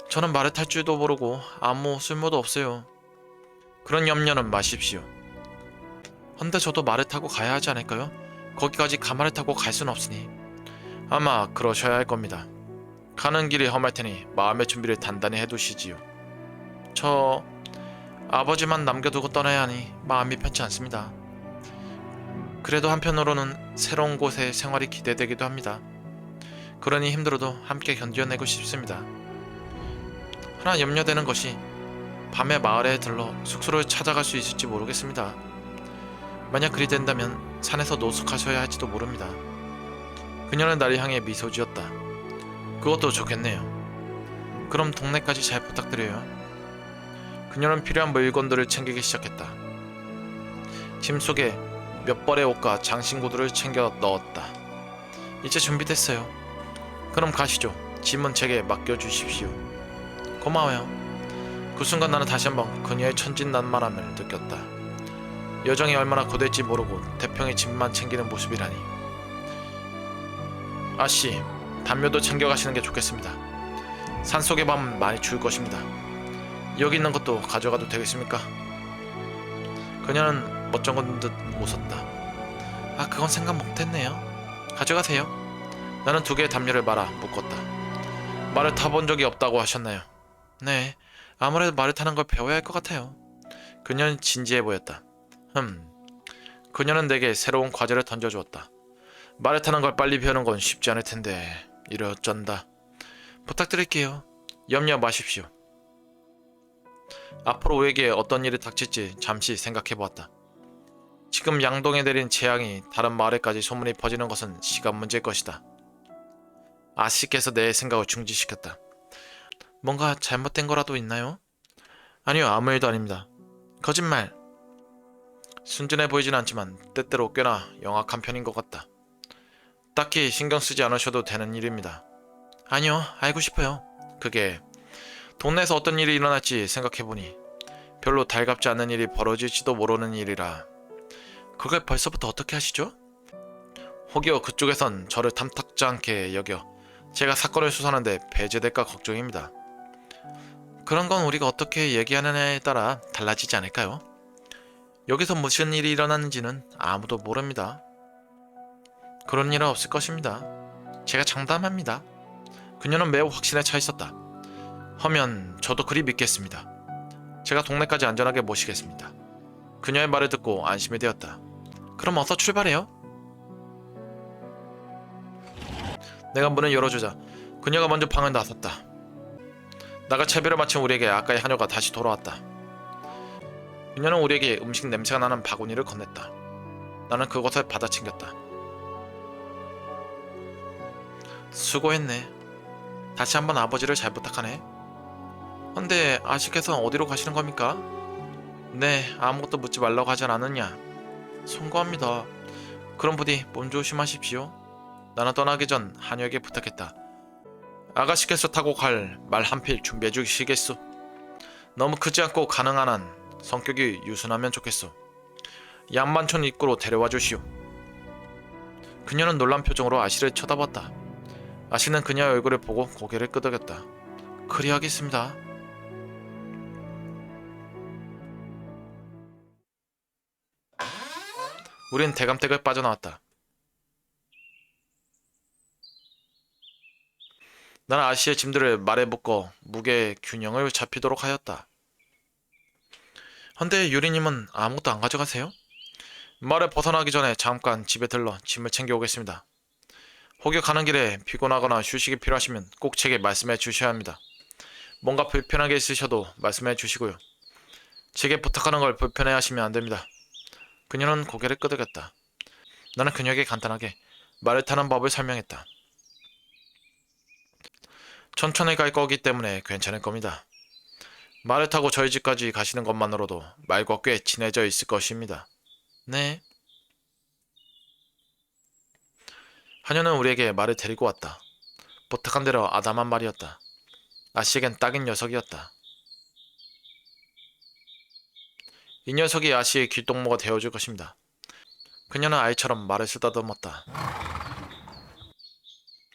저는 말을 탈 줄도 모르고 아무 쓸모도 없어요. 그런 염려는 마십시오. 헌데 저도 말을 타고 가야 하지 않을까요? 거기까지 가마를 타고 갈 수는 없으니. 아마 그러셔야 할 겁니다. 가는 길이 험할 테니 마음의 준비를 단단히 해두시지요. 저 아버지만 남겨두고 떠나야 하니 마음이 편치 않습니다. 그래도 한편으로는 새로운 곳의 생활이 기대되기도 합니다. 그러니 힘들어도 함께 견뎌내고 싶습니다. 하나 염려되는 것이 밤에 마을에 들러 숙소를 찾아갈 수 있을지 모르겠습니다. 만약 그리 된다면 산에서 노숙하셔야 할지도 모릅니다. 그녀는 나를 향해 미소 지었다. 그것도 좋겠네요. 그럼 동네까지 잘 부탁드려요. 그녀는 필요한 물건들을 챙기기 시작했다. 짐 속에 몇 벌의 옷과 장신구들을 챙겨 넣었다. 이제 준비됐어요. 그럼 가시죠. 짐은 제게 맡겨주십시오. 고마워요. 그 순간 나는 다시 한번 그녀의 천진난만함을 느꼈다. 여정이 얼마나 고될지 모르고 태평의 짐만 챙기는 모습이라니. 아씨, 담요도 챙겨가시는 게 좋겠습니다. 산속의 밤은 많이 추울 것입니다. 여기 있는 것도 가져가도 되겠습니까? 그녀는 멋쩍은 듯 웃었다. 아, 그건 생각 못했네요. 가져가세요. 나는 2개의 담요를 말아 묶었다. 말을 타본 적이 없다고 하셨나요? 네, 아무래도 말을 타는 걸 배워야 할 것 같아요. 그녀는 진지해 보였다. 그녀는 내게 새로운 과제를 던져주었다. 말을 타는 걸 빨리 배우는 건 쉽지 않을 텐데 이래 어쩐다. 부탁드릴게요. 염려 마십시오. 앞으로 우리에게 어떤 일이 닥칠지 잠시 생각해보았다. 지금 양동에 내린 재앙이 다른 마을에까지 소문이 퍼지는 것은 시간 문제일 것이다. 아씨께서 내 생각을 중지시켰다. 뭔가 잘못된 거라도 있나요? 아니요, 아무 일도 아닙니다. 거짓말. 순진해 보이진 않지만 때때로 꽤나 영악한 편인 것 같다. 딱히 신경 쓰지 않으셔도 되는 일입니다. 아니요, 알고 싶어요. 그게 동네에서 어떤 일이 일어날지 생각해보니 별로 달갑지 않은 일이 벌어질지도 모르는 일이라. 그걸 벌써부터 어떻게 하시죠? 혹여 그쪽에선 저를 탐탁지 않게 여겨 제가 사건을 수사하는데 배제될까 걱정입니다. 그런 건 우리가 어떻게 얘기하느냐에 따라 달라지지 않을까요? 여기서 무슨 일이 일어났는지는 아무도 모릅니다. 그런 일은 없을 것입니다. 제가 장담합니다. 그녀는 매우 확신에 차 있었다. 하면 저도 그리 믿겠습니다. 제가 동네까지 안전하게 모시겠습니다. 그녀의 말을 듣고 안심이 되었다. 그럼 어서 출발해요. 내가 문을 열어주자 그녀가 먼저 방을 나섰다. 나가 채비를 마친 우리에게 아까의 하녀가 다시 돌아왔다. 그녀는 우리에게 음식 냄새가 나는 바구니를 건넸다. 나는 그것을 받아친겼다. 수고했네. 다시 한번 아버지를 잘 부탁하네. 근데 아씨께서 어디로 가시는 겁니까? 네, 아무것도 묻지 말라고 하지 않았느냐. 송구합니다. 그럼 부디 몸 조심하십시오. 나는 떠나기 전 하녀에게 부탁했다. 아가씨께서 타고 갈 말 한 필 준비해 주시겠소? 너무 크지 않고 가능한 한 성격이 유순하면 좋겠소. 양반촌 입구로 데려와 주시오. 그녀는 놀란 표정으로 아씨를 쳐다봤다. 아씨는 그녀의 얼굴을 보고 고개를 끄덕였다. 그리하겠습니다. 우린 대감댁을 빠져나왔다. 나는 아씨의 짐들을 말에 묶어 무게 균형을 잡히도록 하였다. 헌데 유리님은 아무것도 안 가져가세요? 말을 벗어나기 전에 잠깐 집에 들러 짐을 챙겨오겠습니다. 혹여 가는 길에 피곤하거나 휴식이 필요하시면 꼭 제게 말씀해 주셔야 합니다. 뭔가 불편하게 있으셔도 말씀해 주시고요. 제게 부탁하는 걸 불편해하시면 안 됩니다. 그녀는 고개를 끄덕였다. 나는 그녀에게 간단하게 말을 타는 법을 설명했다. 천천히 갈 거기 때문에 괜찮을 겁니다. 말을 타고 저희 집까지 가시는 것만으로도 말과 꽤 친해져 있을 것입니다. 네. 하녀는 우리에게 말을 데리고 왔다. 부탁한 대로 아담한 말이었다. 아씨에겐 딱인 녀석이었다. 이 녀석이 아씨의 길동무가 되어줄 것입니다. 그녀는 아이처럼 말을 쓰다듬었다.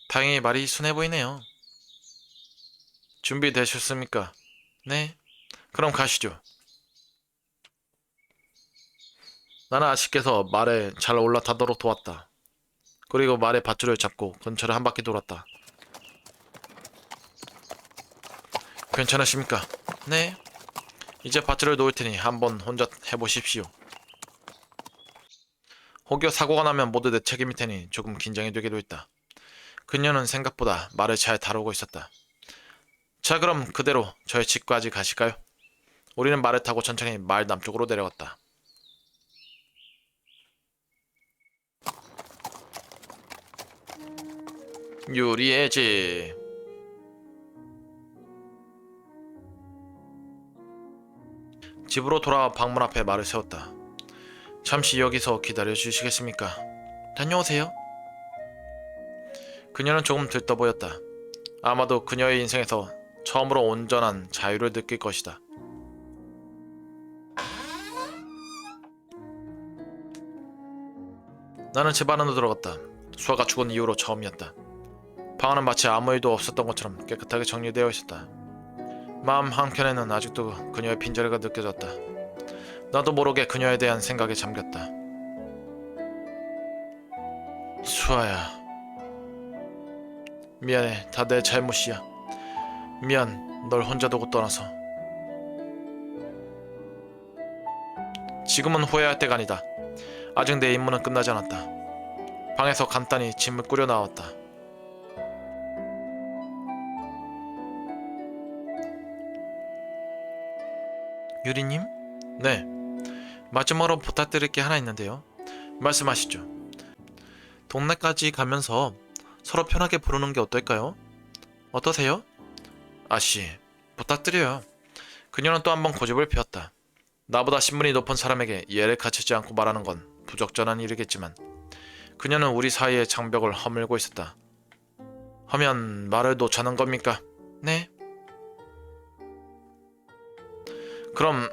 다행히 말이 순해 보이네요. 준비되셨습니까? 네. 그럼 가시죠. 나는 아씨께서 말에 잘 올라타도록 도왔다. 그리고 말의 밧줄을 잡고 근처를 한 바퀴 돌았다. 괜찮으십니까? 네. 이제 밧줄을 놓을 테니 한번 혼자 해보십시오. 혹여 사고가 나면 모두 내 책임일 테니 조금 긴장이 되기도 했다. 그녀는 생각보다 말을 잘 다루고 있었다. 자, 그럼 그대로 저의 집까지 가실까요? 우리는 말을 타고 천천히 마을 남쪽으로 내려갔다. 유리의 집. 집으로 돌아와 방문 앞에 말을 세웠다. 잠시 여기서 기다려 주시겠습니까? 다녀오세요. 그녀는 조금 들떠 보였다. 아마도 그녀의 인생에서 처음으로 온전한 자유를 느낄 것이다. 나는 집 안으로 들어갔다. 수아가 죽은 이후로 처음이었다. 방 안은 마치 아무 일도 없었던 것처럼 깨끗하게 정리되어 있었다. 마음 한켠에는 아직도 그녀의 빈자리가 느껴졌다. 나도 모르게 그녀에 대한 생각에 잠겼다. 수아야. 미안해. 다 내 잘못이야. 미안. 널 혼자 두고 떠나서. 지금은 후회할 때가 아니다. 아직 내 임무는 끝나지 않았다. 방에서 간단히 짐을 꾸려 나왔다. 유리님? 네. 마지막으로 부탁드릴 게 하나 있는데요. 말씀하시죠. 동네까지 가면서 서로 편하게 부르는 게 어떨까요? 어떠세요? 아씨, 부탁드려요. 그녀는 또 한 번 고집을 피웠다. 나보다 신분이 높은 사람에게 예를 갖추지 않고 말하는 건 부적절한 일이겠지만 그녀는 우리 사이의 장벽을 허물고 있었다. 하면 말을 놓자는 겁니까? 네. 그럼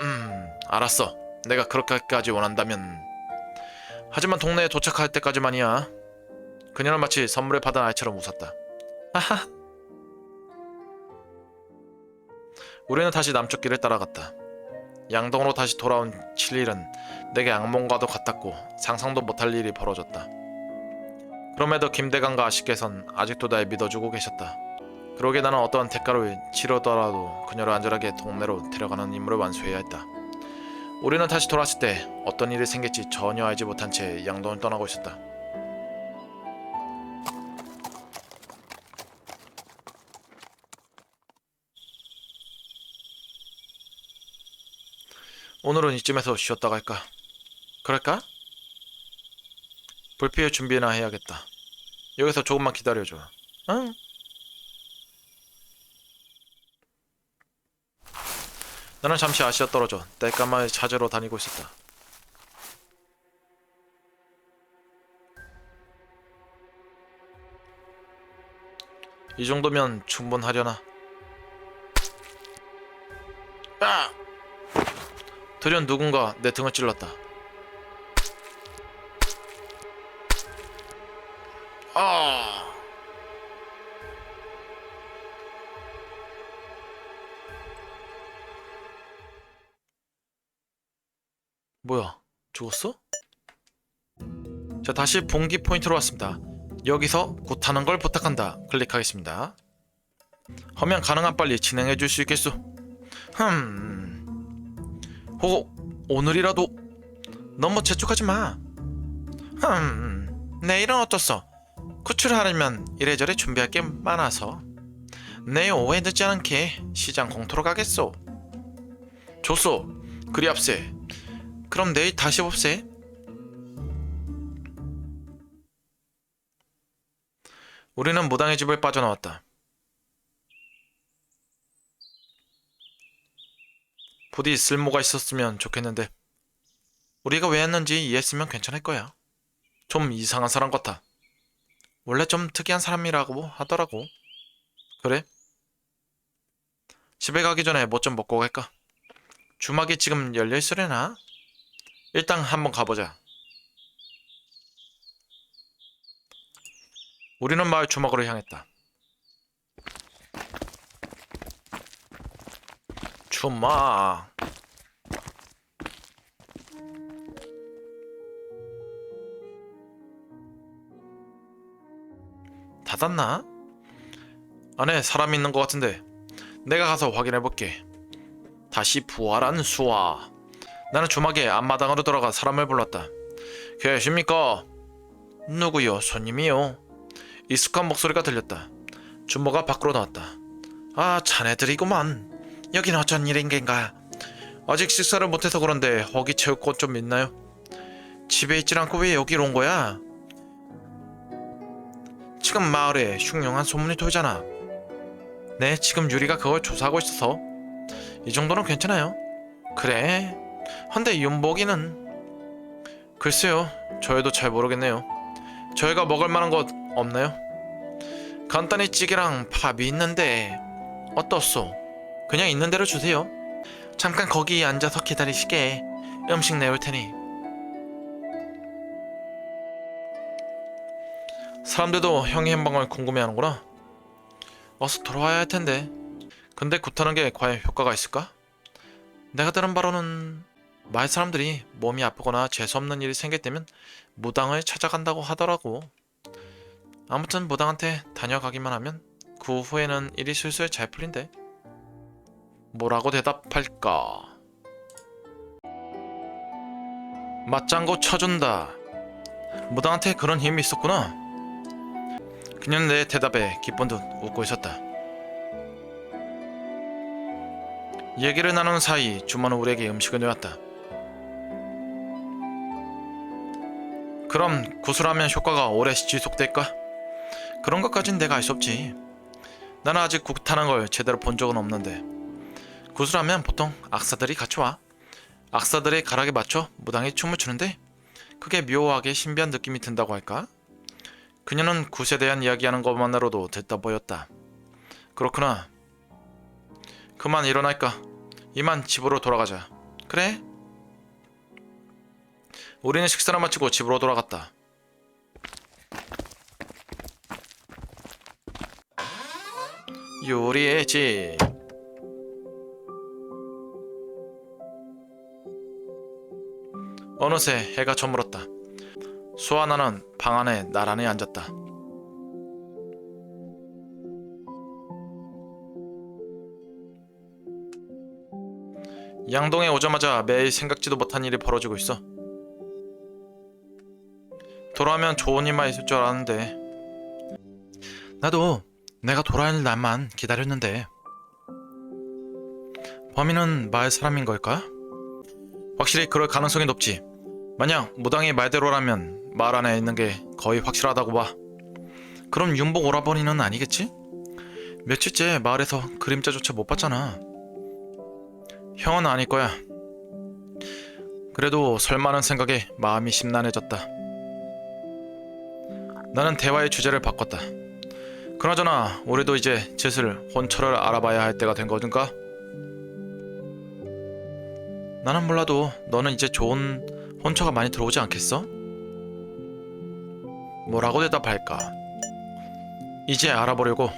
알았어. 내가 그렇게까지 원한다면. 하지만 동네에 도착할 때까지만이야. 그녀는 마치 선물을 받은 아이처럼 웃었다. 하하. 우리는 다시 남쪽 길을 따라갔다. 양동으로 다시 돌아온 7일은 내게 악몽과도 같았고 상상도 못할 일이 벌어졌다. 그럼에도 김대감과 아씨께선 아직도 날 믿어주고 계셨다. 그러기에 나는 어떠한 대가를 치르더라도 그녀를 안전하게 동네로 데려가는 임무를 완수해야 했다. 우리는 다시 돌아왔을 때 어떤 일이 생길지 전혀 알지 못한 채 양동을 떠나고 있었다. 오늘은 이쯤에서 쉬었다 갈까? 그럴까? 불 피울 준비나 해야겠다. 여기서 조금만 기다려줘. 응? 나는 잠시 아시아 떨어져 땔감마을 찾으러 다니고 있었다. 이 정도면 충분하려나? 아! 드디어 누군가 내 등을 찔렀다. 아! 뭐야? 죽었어? 자, 다시 봉기 포인트로 왔습니다. 여기서 굿하는 걸 부탁한다. 클릭하겠습니다. 하면 가능한 빨리 진행해 줄 수 있겠소? 혹 오늘이라도 너무 재촉하지 마. 내일은 어떻소? 구출을 하려면 이래저래 준비할 게 많아서 내일 오후에 늦지 않게 시장 공터로 가겠소. 좋소. 그리 앞세. 그럼 내일 다시 봅세. 우리는 무당의 집을 빠져나왔다. 부디 쓸모가 있었으면 좋겠는데 우리가 왜 했는지 이해했으면 괜찮을 거야. 좀 이상한 사람 같아. 원래 좀 특이한 사람이라고 하더라고. 그래? 집에 가기 전에 뭐 좀 먹고 갈까? 주막이 지금 열려있으려나? 일단 한번 가보자. 우리는 마을 주막으로 향했다. 주막. 닫았나? 안에 사람 있는 것 같은데 내가 가서 확인해볼게. 다시 부활한 수아. 나는 주막의 앞마당으로 들어가 사람을 불렀다. 계십니까? 누구요? 손님이요? 익숙한 목소리가 들렸다. 준모가 밖으로 나왔다. 아, 자네들이구만. 여긴 어쩐 일인겐가? 아직 식사를 못해서 그런데 허기 채울 곳 좀 있나요? 집에 있질 않고 왜 여기로 온 거야? 지금 마을에 흉흉한 소문이 돌잖아. 네, 지금 유리가 그걸 조사하고 있어서 이 정도는 괜찮아요. 그래? 헌데 윤복이는? 글쎄요, 저희도 잘 모르겠네요. 저희가 먹을 만한 것 없나요? 간단히 찌개랑 밥이 있는데 어떻소? 그냥 있는 대로 주세요. 잠깐 거기 앉아서 기다리시게. 음식 내올 테니. 사람들도 형의 행방을 궁금해하는구나. 어서 돌아와야 할 텐데. 근데 굿하는 게 과연 효과가 있을까? 내가 들은 바로는 마을 사람들이 몸이 아프거나 재수없는 일이 생길 때면 무당을 찾아간다고 하더라고. 아무튼 무당한테 다녀가기만 하면 그 후에는 일이 술술 잘 풀린대. 뭐라고 대답할까? 맞장구 쳐준다. 무당한테 그런 힘이 있었구나. 그녀는 내 대답에 기쁜 듯 웃고 있었다. 얘기를 나누는 사이 주모는 우리에게 음식을 내왔다. 그럼 구슬하면 효과가 오래 지속될까? 그런 것까진 내가 알 수 없지. 나는 아직 굿하는 걸 제대로 본 적은 없는데 구슬하면 보통 악사들이 같이 와. 악사들의 가락에 맞춰 무당이 춤을 추는데 그게 묘하게 신비한 느낌이 든다고 할까? 그녀는 굿에 대한 이야기하는 것만으로도 듣다 보였다. 그렇구나. 그만 일어날까? 이만 집으로 돌아가자. 그래? 우리는 식사를 마치고 집으로 돌아갔다. 요리의 집. 어느새 해가 저물었다. 수아나는 방 안에 나란히 앉았다. 양동에 오자마자 매일 생각지도 못한 일이 벌어지고 있어. 돌아오면 좋은 일만 있을 줄 알았는데. 나도 내가 돌아올 날만 기다렸는데. 범인은 마을 사람인 걸까? 확실히 그럴 가능성이 높지. 만약 무당이 말대로라면 마을 안에 있는 게 거의 확실하다고 봐. 그럼 윤복 오라버니는 아니겠지? 며칠째 마을에서 그림자조차 못 봤잖아. 형은 아닐 거야. 그래도 설마는 생각에 마음이 심란해졌다. 나는 대화의 주제를 바꿨다. 그나저나 우리도 이제 슬슬 혼처를 알아봐야 할 때가 된 거든가? 나는 몰라도 너는 이제 좋은 혼처가 많이 들어오지 않겠어? 뭐라고 대답할까? 이제 알아보려고.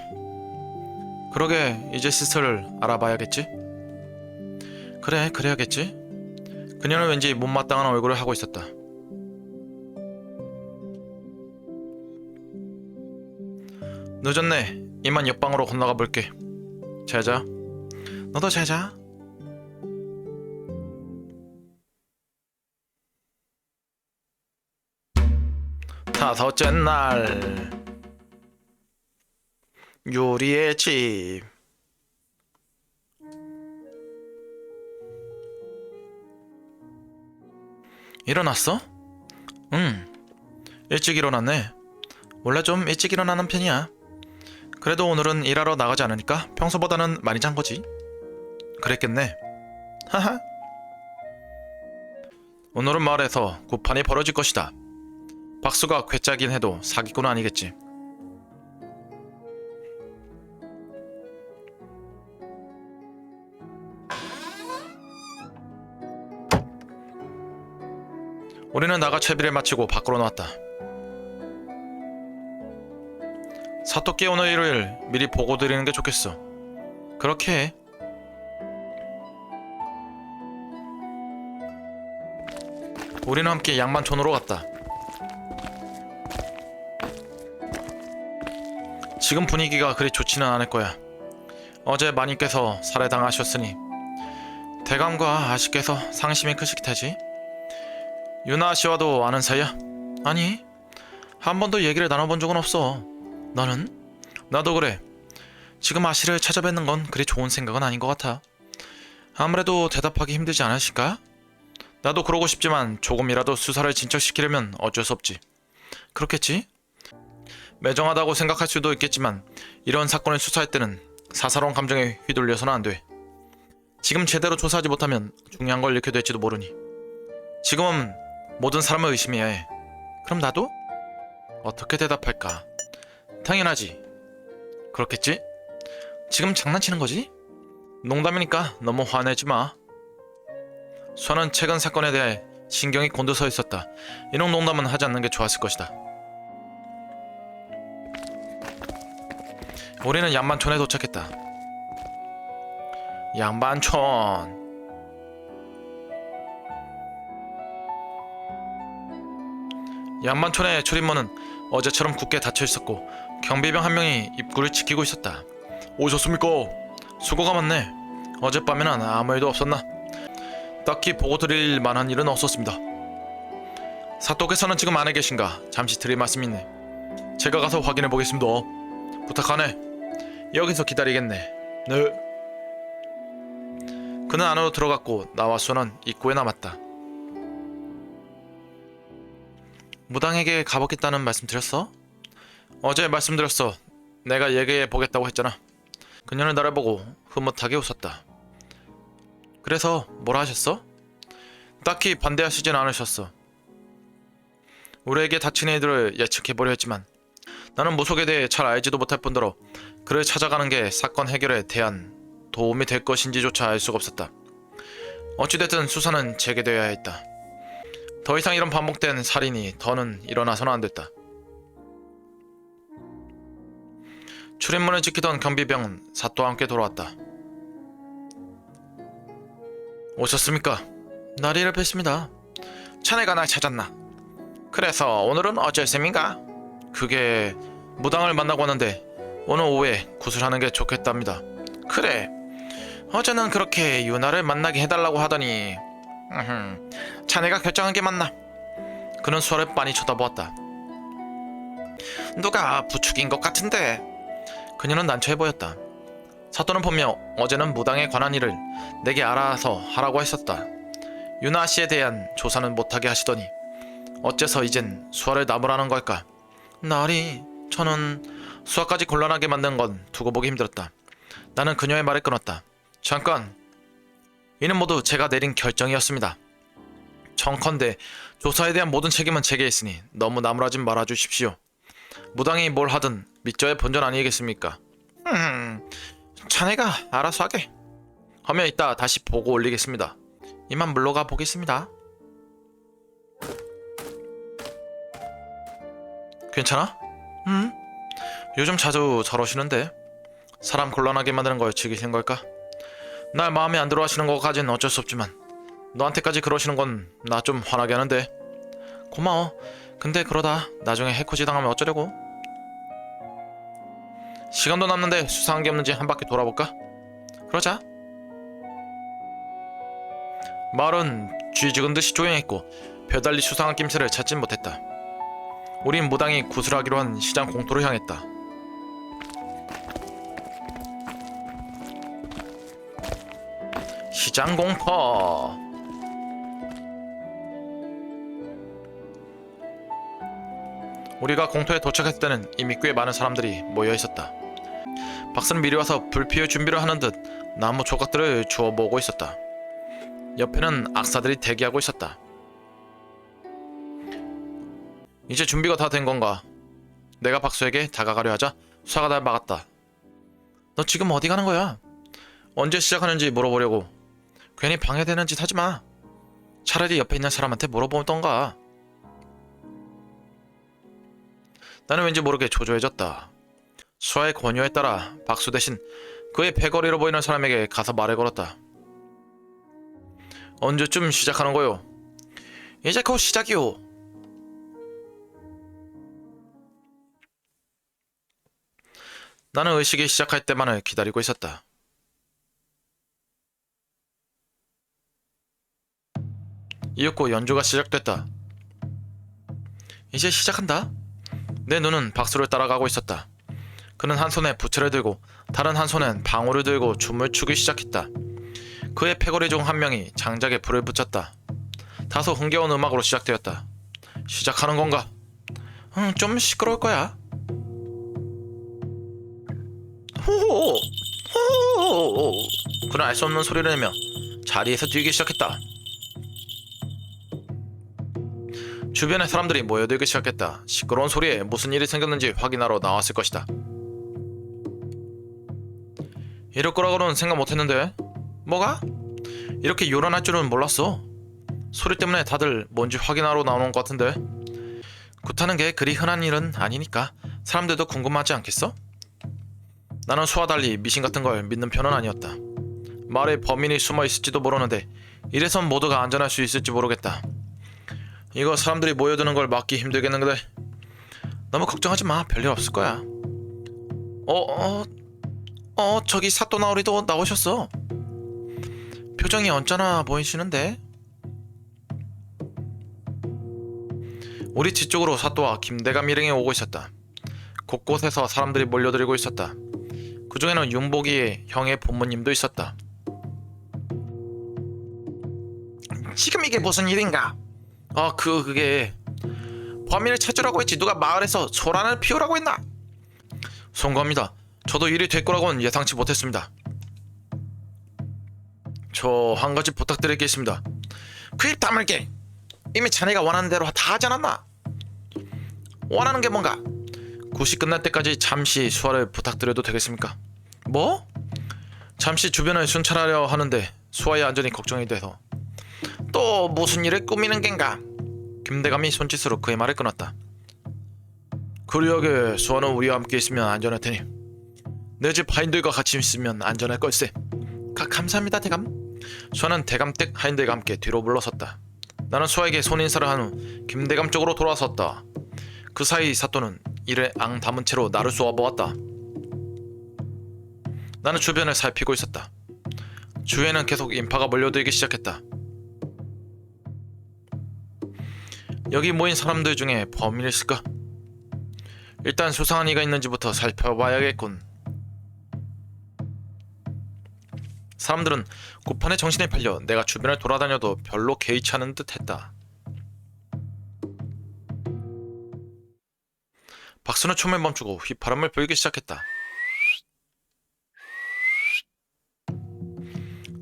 그러게 이제 슬슬 알아봐야겠지? 그래, 그래야겠지? 그녀는 왠지 못마땅한 얼굴을 하고 있었다. 늦었네. 이만 옆방으로 건너가 볼게. 잘 자. 너도 잘 자. 다섯째 날. 요리의 집. 일어났어? 응. 일찍 일어났네. 원래 좀 일찍 일어나는 편이야. 그래도 오늘은 일하러 나가지 않으니까 평소보다는 많이 잔 거지. 그랬겠네. 하하. 오늘은 마을에서 구판이 벌어질 것이다. 박수가 괴짜긴 해도 사기꾼은 아니겠지. 우리는 나가 채비를 마치고 밖으로 나왔다. 사토끼 오는 일을 미리 보고 드리는 게 좋겠어. 그렇게 해. 우리는 함께 양반촌으로 갔다. 지금 분위기가 그리 좋지는 않을 거야. 어제 마님께서 살해당하셨으니 대감과 아씨께서 상심이 크실 테지. 유나 씨와도 아는 사이야? 아니, 한 번도 얘기를 나눠본 적은 없어. 너는? 나도 그래. 지금 아씨를 찾아뵙는 건 그리 좋은 생각은 아닌 것 같아. 아무래도 대답하기 힘들지 않으실까? 나도 그러고 싶지만 조금이라도 수사를 진척시키려면 어쩔 수 없지. 그렇겠지? 매정하다고 생각할 수도 있겠지만 이런 사건을 수사할 때는 사사로운 감정에 휘둘려서는 안 돼. 지금 제대로 조사하지 못하면 중요한 걸 잃게 될지도 모르니. 지금은 모든 사람을 의심해야 해. 그럼 나도? 어떻게 대답할까? 당연하지. 그렇겠지? 지금 장난치는 거지? 농담이니까 너무 화내지 마. 수아는 최근 사건에 대해 신경이 곤두서 있었다. 이런 농담은 하지 않는 게 좋았을 것이다. 우리는 양반촌에 도착했다. 양반촌. 양반촌의 출입문은 어제처럼 굳게 닫혀 있었고 경비병 한 명이 입구를 지키고 있었다. 오셨습니까? 수고가 많네. 어젯밤에는 아무 일도 없었나? 딱히 보고 드릴 만한 일은 없었습니다. 사또께서는 지금 안에 계신가? 잠시 드릴 말씀이 있네. 제가 가서 확인해 보겠습니다. 부탁하네. 여기서 기다리겠네. 네. 그는 안으로 들어갔고 나와 수는 입구에 남았다. 무당에게 가보겠다는 말씀 드렸어? 어제 말씀드렸어. 내가 얘기해 보겠다고 했잖아. 그녀는 나를 보고 흐뭇하게 웃었다. 그래서 뭐라 하셨어? 딱히 반대하시진 않으셨어. 우리에게 닥친 일들을 예측해보려 했지만 나는 무속에 대해 잘 알지도 못할 뿐더러 그를 찾아가는 게 사건 해결에 대한 도움이 될 것인지조차 알 수가 없었다. 어찌됐든 수사는 재개되어야 했다. 더 이상 이런 반복된 살인이 더는 일어나서는 안 됐다. 출입문을 지키던 경비병은 사또와 함께 돌아왔다. 오셨습니까? 나리를 뵀습니다. 자네가 날 찾았나? 그래서 오늘은 어쩔 셈인가? 그게 무당을 만나고 왔는데 오늘 오후에 구술하는 게 좋겠답니다. 그래. 어제는 그렇게 유나를 만나게 해달라고 하더니 자네가 결정한 게 맞나? 그는 수아를 빤히 쳐다보았다. 누가 부축인 것 같은데. 그녀는 난처해 보였다. 사또는 분명 어제는 무당에 관한 일을 내게 알아서 하라고 했었다. 유나 씨에 대한 조사는 못하게 하시더니 어째서 이젠 수아를 나무라는 걸까? 나리, 저는 수아까지 곤란하게 만든 건 두고 보기 힘들었다. 나는 그녀의 말을 끊었다. 잠깐. 이는 모두 제가 내린 결정이었습니다. 청컨대 조사에 대한 모든 책임은 제게 있으니 너무 나무라지 말아주십시오. 무당이 뭘 하든 밑저의 본전 아니겠습니까? 자네가 알아서 하게. 하며 이따 다시 보고 올리겠습니다. 이만 물러가 보겠습니다. 괜찮아? 요즘 자주 저러시는데 사람 곤란하게 만드는 걸 즐기시는 걸까? 날 마음에 안 들어 하시는 것까진 어쩔 수 없지만 너한테까지 그러시는 건 나 좀 화나게 하는데. 고마워. 근데 그러다 나중에 해코지 당하면 어쩌려고? 시간도 남는데 수상한 게 없는지 한 바퀴 돌아볼까? 그러자. 마을은 쥐죽은 듯이 조용했고 별달리 수상한 낌새를 찾진 못했다. 우린 무당이 구슬하기로 한 시장 공터로 향했다. 시장 공터. 우리가 공터에 도착했을 때는 이미 꽤 많은 사람들이 모여 있었다. 박스는 미리 와서 불 피울 준비를 하는 듯 나무 조각들을 주워 모으고 있었다. 옆에는 악사들이 대기하고 있었다. 이제 준비가 다 된 건가? 내가 박수에게 다가가려 하자 수아가 날 막았다. 너 지금 어디 가는 거야? 언제 시작하는지 물어보려고. 괜히 방해되는 짓 하지 마. 차라리 옆에 있는 사람한테 물어보던가. 나는 왠지 모르게 초조해졌다. 수아의 권유에 따라 박수 대신 그의 패거리로 보이는 사람에게 가서 말을 걸었다. 언제쯤 시작하는 거요? 이제 곧 시작이요. 나는 의식이 시작할 때만을 기다리고 있었다. 이윽고 연주가 시작됐다. 이제 시작한다. 내 눈은 박수를 따라가고 있었다. 그는 한 손에 부채를 들고 다른 한 손엔 방울을 들고 춤을 추기 시작했다. 그의 패거리 중 한 명이 장작에 불을 붙였다. 다소 흥겨운 음악으로 시작되었다. 시작하는 건가? 좀 시끄러울 거야. 호호! 호호! 그는 알 수 없는 소리를 내며 자리에서 뛰기 시작했다. 주변의 사람들이 모여들기 시작했다. 시끄러운 소리에 무슨 일이 생겼는지 확인하러 나왔을 것이다. 이럴 거라고는 생각 못했는데. 뭐가? 이렇게 요란할 줄은 몰랐어. 소리 때문에 다들 뭔지 확인하러 나오는 것 같은데. 굿하는 게 그리 흔한 일은 아니니까 사람들도 궁금하지 않겠어? 나는 수와 달리 미신 같은 걸 믿는 편은 아니었다. 마을에 범인이 숨어 있을지도 모르는데 이래선 모두가 안전할 수 있을지 모르겠다. 이거 사람들이 모여드는 걸 막기 힘들겠는데. 너무 걱정하지 마. 별일 없을 거야. 저기 사또 나으리도 나오셨어. 표정이 언짢아 보이시는데. 우리 뒤쪽으로 사또와 김대감 일행이 오고 있었다. 곳곳에서 사람들이 몰려들고 있었다. 그 중에는 윤복이의 형의 본모님도 있었다. 지금 이게 무슨 일인가? 그게 범인을 찾으라고 했지 누가 마을에서 소란을 피우라고 했나? 송구합니다. 저도 일이 될 거라고는 예상치 못했습니다. 저 한 가지 부탁드릴 게 있습니다. 그 입 다물게. 이미 자네가 원하는 대로 다 하지 않았나? 원하는 게 뭔가? 굿이 끝날 때까지 잠시 수아를 부탁드려도 되겠습니까? 뭐? 잠시 주변을 순찰하려 하는데 수아의 안전이 걱정이 돼서. 또 무슨 일을 꾸미는 겐가? 김대감이 손짓으로 그의 말을 끊었다. 그리하게 수아는 우리와 함께 있으면 안전할 테니 내 집 하인들과 같이 있으면 안전할 걸세. 감사합니다 대감. 수아는 대감댁 하인들과 함께 뒤로 물러섰다. 나는 수아에게 손인사를 한 후 김대감 쪽으로 돌아섰다. 그 사이 사또는 이를 앙 담은 채로 나를 쏘아보았다. 나는 주변을 살피고 있었다. 주위에는 계속 인파가 몰려들기 시작했다. 여기 모인 사람들 중에 범인이 있을까? 일단 수상한 이가 있는지부터 살펴봐야겠군. 사람들은 구판에 정신이 팔려 내가 주변을 돌아다녀도 별로 개의치 않은 듯했다. 박수는 춤을 멈추고 휘파람을 불기 시작했다.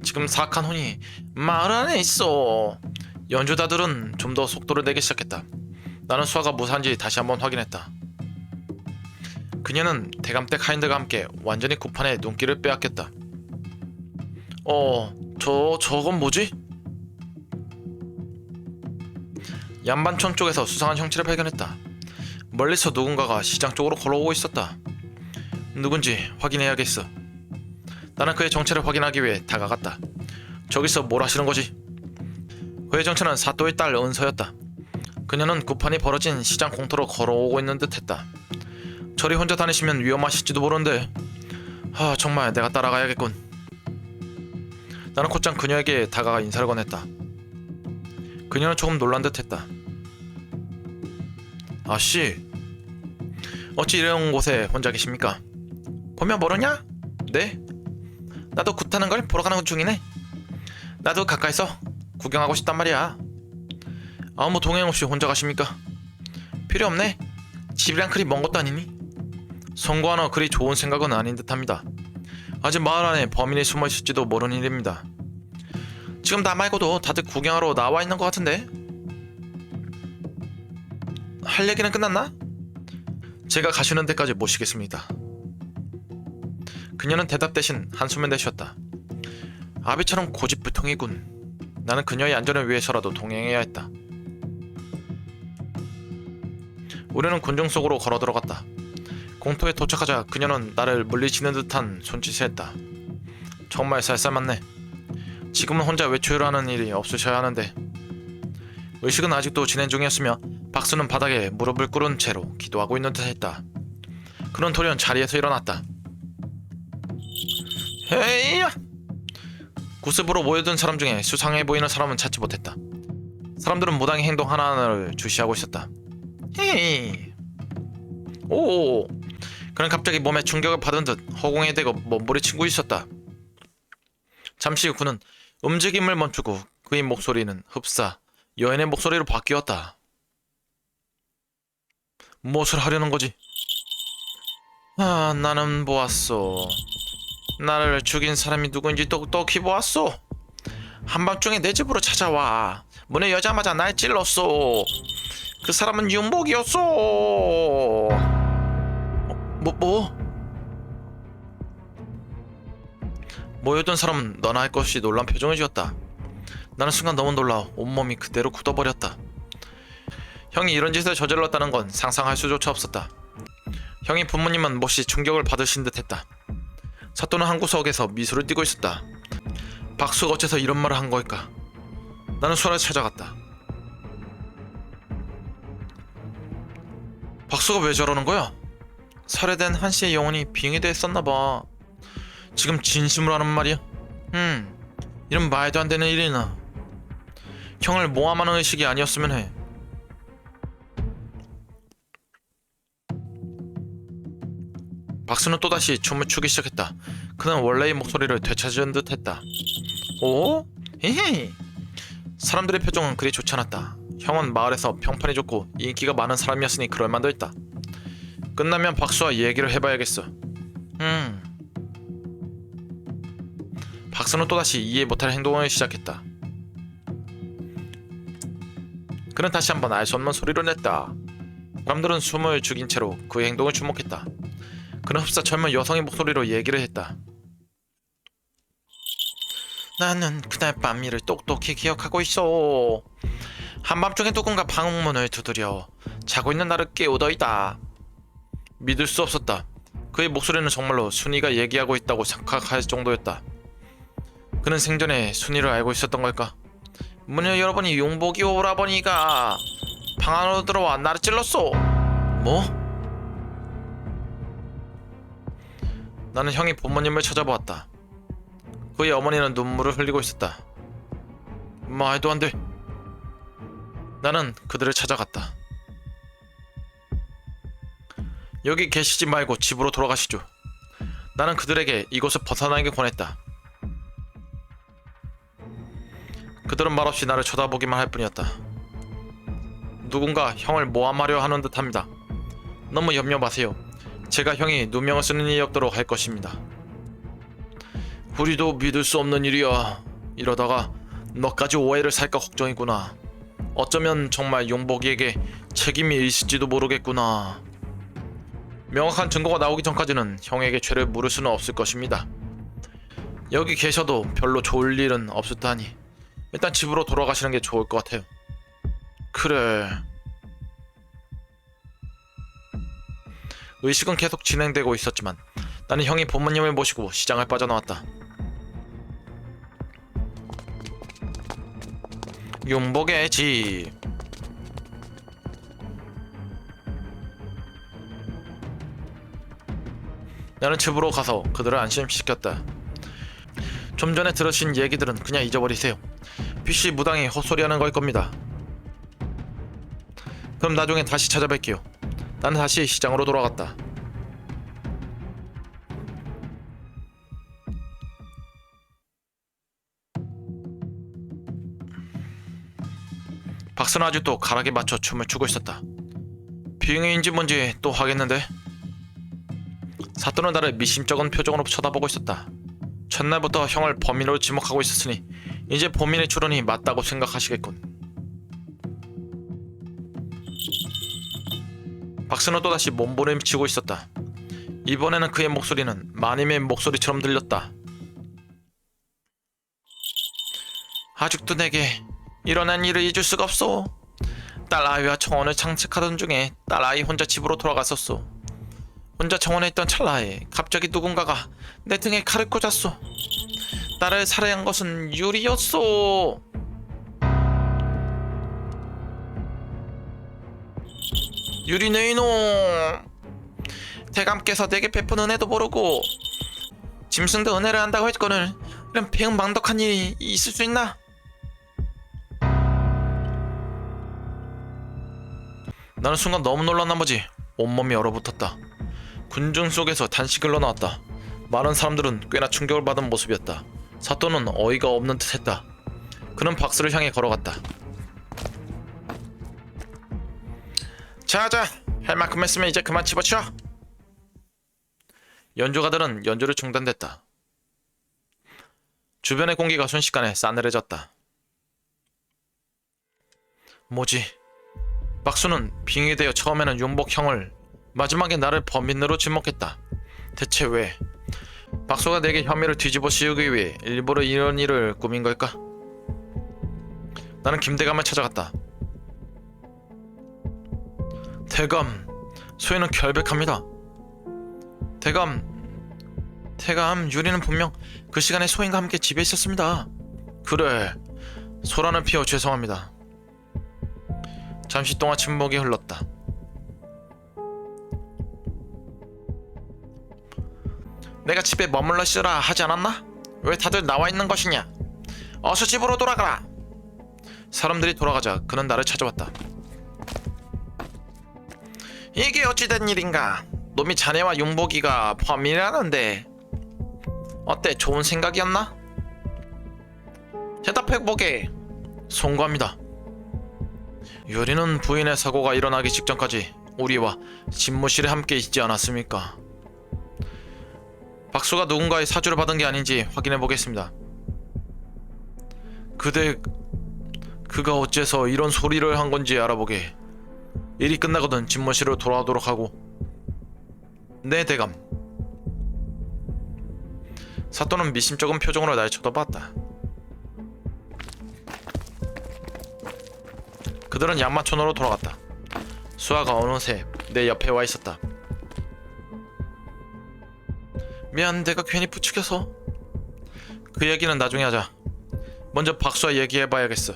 지금 사악한 혼이 마을 안에 있어. 연주자들은 좀 더 속도를 내기 시작했다. 나는 수화가 무사한지 다시 한번 확인했다. 그녀는 대감댁 하인들과 함께 완전히 구판에 눈길을 빼앗겼다. 저건 뭐지? 양반천 쪽에서 수상한 형체를 발견했다. 멀리서 누군가가 시장 쪽으로 걸어오고 있었다. 누군지 확인해야겠어. 나는 그의 정체를 확인하기 위해 다가갔다. 저기서 뭘 하시는 거지? 그의 정체는 사또의 딸 은서였다. 그녀는 구판이 벌어진 시장 공터로 걸어오고 있는 듯했다. 저리 혼자 다니시면 위험하실지도 모르는데 정말 내가 따라가야겠군. 나는 곧장 그녀에게 다가가 인사를 건넸다. 그녀는 조금 놀란 듯했다. 아씨, 어찌 이런 곳에 혼자 계십니까? 보면 모르냐? 네? 나도 굿하는 걸 보러 가는 중이네. 나도 가까이서 구경하고 싶단 말이야. 아무 동행 없이 혼자 가십니까? 필요 없네. 집이랑 그리 먼 것도 아니니. 선고하나 그리 좋은 생각은 아닌 듯합니다. 아직 마을 안에 범인이 숨어 있을지도 모르는 일입니다. 지금 나 말고도 다들 구경하러 나와 있는 것 같은데? 할 얘기는 끝났나? 제가 가시는 데까지 모시겠습니다. 그녀는 대답 대신 한숨을 내쉬었다. 아비처럼 고집불통이군. 나는 그녀의 안전을 위해서라도 동행해야 했다. 우리는 군중 속으로 걸어 들어갔다. 공터에 도착하자 그녀는 나를 물리치는 듯한 손짓을 했다. 정말 쌀쌀맞네. 지금은 혼자 외출을 하는 일이 없으셔야 하는데. 의식은 아직도 진행 중이었으며 박수는 바닥에 무릎을 꿇은 채로 기도하고 있는 듯했다. 그는 돌연 자리에서 일어났다. 헤이야! 구습으로 모여든 사람 중에 수상해 보이는 사람은 찾지 못했다. 사람들은 무당의 행동 하나하나를 주시하고 있었다. 헤이! 오! 그는 갑자기 몸에 충격을 받은 듯 허공에 대고 몸부리치고 있었다. 잠시 후 그는 움직임을 멈추고 그의 목소리는 흡사 여인의 목소리로 바뀌었다. 무엇을 하려는 거지? 나는 보았소. 나를 죽인 사람이 누구인지 똑똑히 보았소. 한밤중에 내 집으로 찾아와 문에 여자마자 날 찔렀소. 그 사람은 윤복이었소. 모여든 사람은 너나 할 것 없이 놀란 표정을 지었다. 나는 순간 너무 놀라 온몸이 그대로 굳어버렸다. 형이 이런 짓을 저질렀다는 건 상상할 수조차 없었다. 형이 부모님은 몹시 충격을 받으신 듯했다. 사또는 한 구석에서 미소를 띠고 있었다. 박수가 어째서 이런 말을 한 걸까? 나는 수아를 찾아갔다. 박수가 왜 저러는 거야? 살해된 한씨의 영혼이 빙의돼 있었나봐. 지금 진심으로 하는 말이야? 이런 말도 안 되는 일이나. 형을 모함하는 의식이 아니었으면 해. 박수는 또다시 춤을 추기 시작했다. 그는 원래의 목소리를 되찾은 듯 했다. 오? 헤헤. 사람들의 표정은 그리 좋지 않았다. 형은 마을에서 평판이 좋고 인기가 많은 사람이었으니 그럴만도 했다. 끝나면 박수와 얘기를 해봐야겠어. 박수는 또다시 이해 못할 행동을 시작했다. 그는 다시 한번 알 수 없는 소리를 냈다. 사람들은 숨을 죽인 채로 그의 행동을 주목했다. 그는 흡사 젊은 여성의 목소리로 얘기를 했다. 나는 그날 밤 일을 똑똑히 기억하고 있어. 한밤중에 누군가 방문을 두드려 자고 있는 나를 깨우더이다. 믿을 수 없었다. 그의 목소리는 정말로 순이가 얘기하고 있다고 생각할 정도였다. 그는 생전에 순이를 알고 있었던 걸까? 문을 열어보니 용복이 오라버니가 방 안으로 들어와 나를 찔렀어. 뭐? 나는 형이 부모님을 찾아보았다. 그의 어머니는 눈물을 흘리고 있었다. 말도 안 돼. 나는 그들을 찾아갔다. 여기 계시지 말고 집으로 돌아가시죠. 나는 그들에게 이곳을 벗어나게 권했다. 그들은 말없이 나를 쳐다보기만 할 뿐이었다. 누군가 형을 모함하려 하는 듯합니다. 너무 염려 마세요. 제가 형이 누명을 쓰는 일이 없도록 할 것입니다. 우리도 믿을 수 없는 일이야. 이러다가 너까지 오해를 살까 걱정이구나. 어쩌면 정말 용복이에게 책임이 있을지도 모르겠구나. 명확한 증거가 나오기 전까지는 형에게 죄를 물을 수는 없을 것입니다. 여기 계셔도 별로 좋을 일은 없을 듯하니 일단 집으로 돌아가시는 게 좋을 것 같아요. 그래. 의식은 계속 진행되고 있었지만 나는 형이 부모님을 모시고 시장을 빠져나왔다. 용복의 집. 나는 집으로 가서 그들을 안심시켰다. 좀 전에 들으신 얘기들은 그냥 잊어버리세요. 빛이 무당히 헛소리하는 걸 겁니다. 그럼 나중에 다시 찾아뵐게요. 나는 다시 시장으로 돌아갔다. 박스는 아직도 가락에 맞춰 춤을 추고 있었다. 비행인지 뭔지 또 하겠는데? 사또는 나를 미심쩍은 표정으로 쳐다보고 있었다. 첫날부터 형을 범인으로 지목하고 있었으니 이제 범인의 추론이 맞다고 생각하시겠군. 박스는 또다시 몸부림치고 있었다. 이번에는 그의 목소리는 마님의 목소리처럼 들렸다. 아직도 내게 일어난 일을 잊을 수가 없어. 딸아이와 정원을 장식하던 중에 딸아이 혼자 집으로 돌아갔었어. 혼자 정원에 있던 찰나에 갑자기 누군가가 내 등에 칼을 꽂았어. 딸을 살해한 것은 유리였어. 유리 네 이놈. 대감께서 내게 베푼 은혜도 모르고 짐승도 은혜를 한다고 했거늘 이런 배은망덕한 일이 있을 수 있나? 나는 순간 너무 놀란 나머지 온몸이 얼어붙었다. 군중 속에서 단식을 흘러나왔다. 많은 사람들은 꽤나 충격을 받은 모습이었다. 사또는 어이가 없는 듯했다. 그는 박스를 향해 걸어갔다. 자자, 할 만큼 했으면 이제 그만 집어치워. 연주가들은 연주를 중단됐다. 주변의 공기가 순식간에 싸늘해졌다. 뭐지? 박수는 빙의되어 처음에는 용복형을, 마지막에 나를 범인으로 지목했다. 대체 왜? 박수가 내게 혐의를 뒤집어 씌우기 위해 일부러 이런 일을 꾸민 걸까? 나는 김대감을 찾아갔다. 대감, 소희는 결백합니다. 대감, 유리는 분명 그 시간에 소희과 함께 집에 있었습니다. 그래, 소란을 피워 죄송합니다. 잠시 동안 침묵이 흘렀다. 내가 집에 머물러 있으라 하지 않았나? 왜 다들 나와 있는 것이냐? 어서 집으로 돌아가라. 사람들이 돌아가자 그는 나를 찾아왔다. 이게 어찌된 일인가? 놈이 자네와 용복이가 범인이라는데 어때? 좋은 생각이었나? 대답해보게. 송구합니다. 유리는 부인의 사고가 일어나기 직전까지 우리와 집무실에 함께 있지 않았습니까? 박수가 누군가의 사주를 받은 게 아닌지 확인해보겠습니다. 그가 어째서 이런 소리를 한 건지 알아보게. 일이 끝나거든 집무실로 돌아오도록 하고. 네, 대감. 사또는 미심쩍은 표정으로 날 쳐다봤다. 그들은 양마천으로 돌아갔다. 수아가 어느새 내 옆에 와 있었다. 미안, 내가 괜히 부추겨서. 그 얘기는 나중에 하자. 먼저 박수와 얘기해봐야겠어.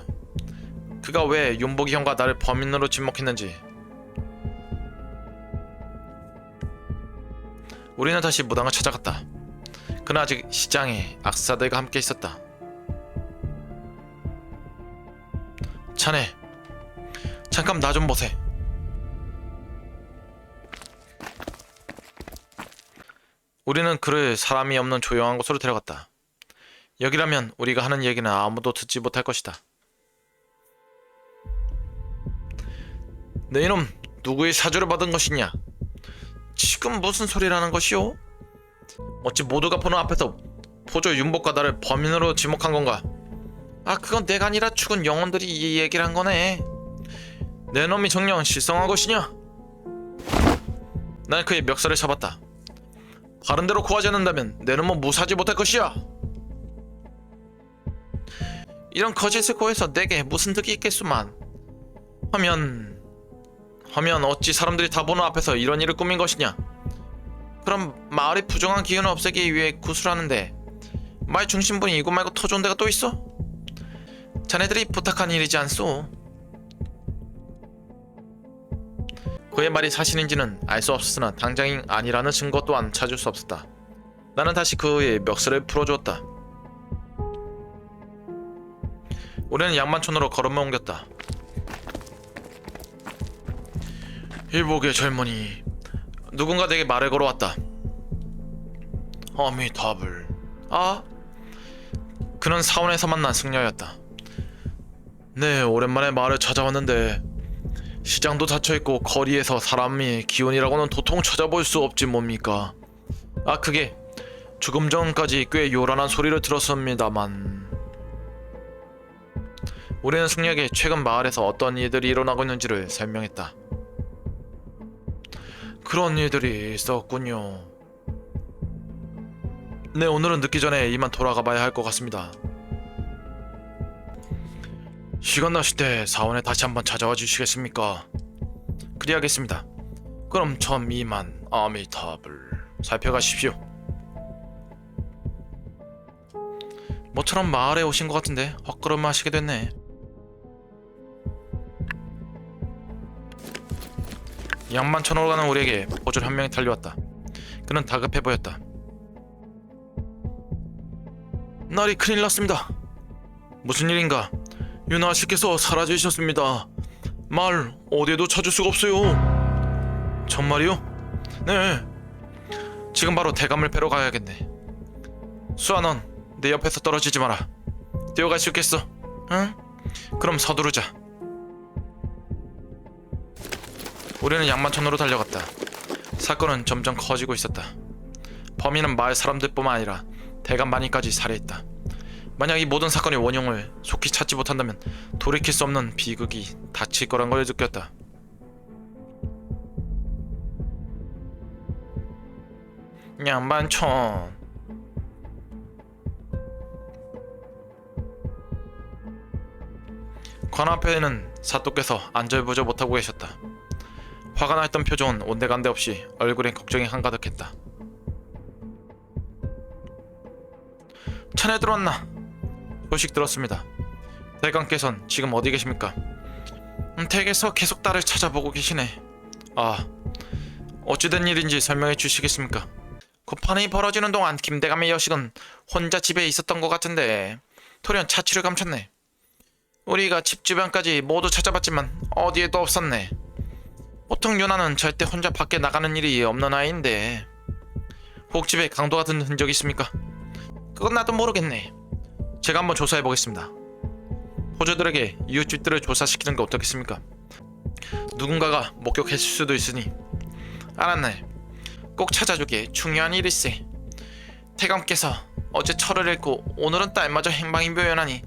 그가 왜 용복이 형과 나를 범인으로 지목했는지. 우리는 다시 무당을 찾아갔다. 그는 아직 시장에 악사들과 함께 있었다. 자네, 잠깐 나 좀 보세. 우리는 그를 사람이 없는 조용한 곳으로 데려갔다. 여기라면 우리가 하는 얘기는 아무도 듣지 못할 것이다. 내 이놈 누구의 사주를 받은 것이냐? 지금 무슨 소리라는 것이오? 어찌 모두가 보는 앞에서 포조 윤복과 나를 범인으로 지목한 건가? 아, 그건 내가 아니라 죽은 영혼들이 이 얘기를 한 거네. 내 놈이 정녕 실성한 것이냐? 난 그의 멱살을 잡았다. 바른대로 구하지 않는다면 내 놈은 무사하지 못할 것이야. 이런 거짓을 고해서 내게 무슨 득이 있겠수만. 하면 어찌 사람들이 다 보는 앞에서 이런 일을 꾸민 것이냐? 그럼 마을의 부정한 기운을 없애기 위해 구술하는데 말 중심부인 이곳 말고 더 좋은 데가 또 있어? 자네들이 부탁한 일이지 않소? 그의 말이 사실인지는 알 수 없었으나 당장이 아니라는 증거 또한 찾을 수 없었다. 나는 다시 그의 멱살을 풀어주었다. 우리는 양만촌으로 걸음을 옮겼다. 일복의 젊은이, 누군가 내게 말을 걸어왔다. 아미타불. 아? 그는 사원에서 만난 승려였다. 네, 오랜만에 마을을 찾아왔는데 시장도 닫혀있고 거리에서 사람이 기운이라고는 도통 찾아볼 수 없지 뭡니까. 아, 그게 조금 전까지 꽤 요란한 소리를 들었습니다만. 우리는 승려에게 최근 마을에서 어떤 일들이 일어나고 있는지를 설명했다. 그런 일들이 있었군요. 네, 오늘은 늦기 전에 이만 돌아가 봐야 할 것 같습니다. 시간 나실 때 사원에 다시 한번 찾아와 주시겠습니까? 그리하겠습니다. 그럼 전 이만 아미타불 살펴가십시오. 모처럼 마을에 오신 것 같은데 헛걸음 하시게 됐네. 양만천으로 가는 우리에게 포졸 한 명이 달려왔다. 그는 다급해 보였다. 날이 큰일 났습니다. 무슨 일인가? 윤아 아씨께서 사라지셨습니다. 마을 어디에도 찾을 수가 없어요. 정말이요? 네. 지금 바로 대감을 뵈러 가야겠네. 수아, 넌 내 옆에서 떨어지지 마라. 뛰어갈 수 있겠어? 응? 그럼 서두르자. 우리는 양만천으로 달려갔다. 사건은 점점 커지고 있었다. 범인은 마을 사람들뿐만 아니라 대감 마니까지 살해했다. 만약 이 모든 사건의 원흉을 속히 찾지 못한다면 돌이킬 수 없는 비극이 닥칠 거란 걸 느꼈다. 양만천. 관 앞에는 사또께서 안절부절 못하고 계셨다. 화가 나 있던 표정은 온데간데 없이 얼굴엔 걱정이 한가득했다. 자네 들어왔나? 소식 들었습니다. 대감께선 지금 어디 계십니까? 댁에서 계속 딸을 찾아보고 계시네. 아, 어찌된 일인지 설명해 주시겠습니까? 급판이 벌어지는 동안 김대감의 여식은 혼자 집에 있었던 것 같은데 돌연 자취를 감췄네. 우리가 집 주변까지 모두 찾아봤지만 어디에도 없었네. 보통 유나는 절대 혼자 밖에 나가는 일이 없는 아이인데 혹 집에 강도 같은 흔적이 있습니까? 그건 나도 모르겠네. 제가 한번 조사해 보겠습니다. 호주들에게 이웃집들을 조사시키는 게 어떻겠습니까? 누군가가 목격했을 수도 있으니. 알았네. 꼭 찾아주게. 중요한 일일세. 태감께서 어제 철을 잃고 오늘은 딸마저 행방이 묘연하니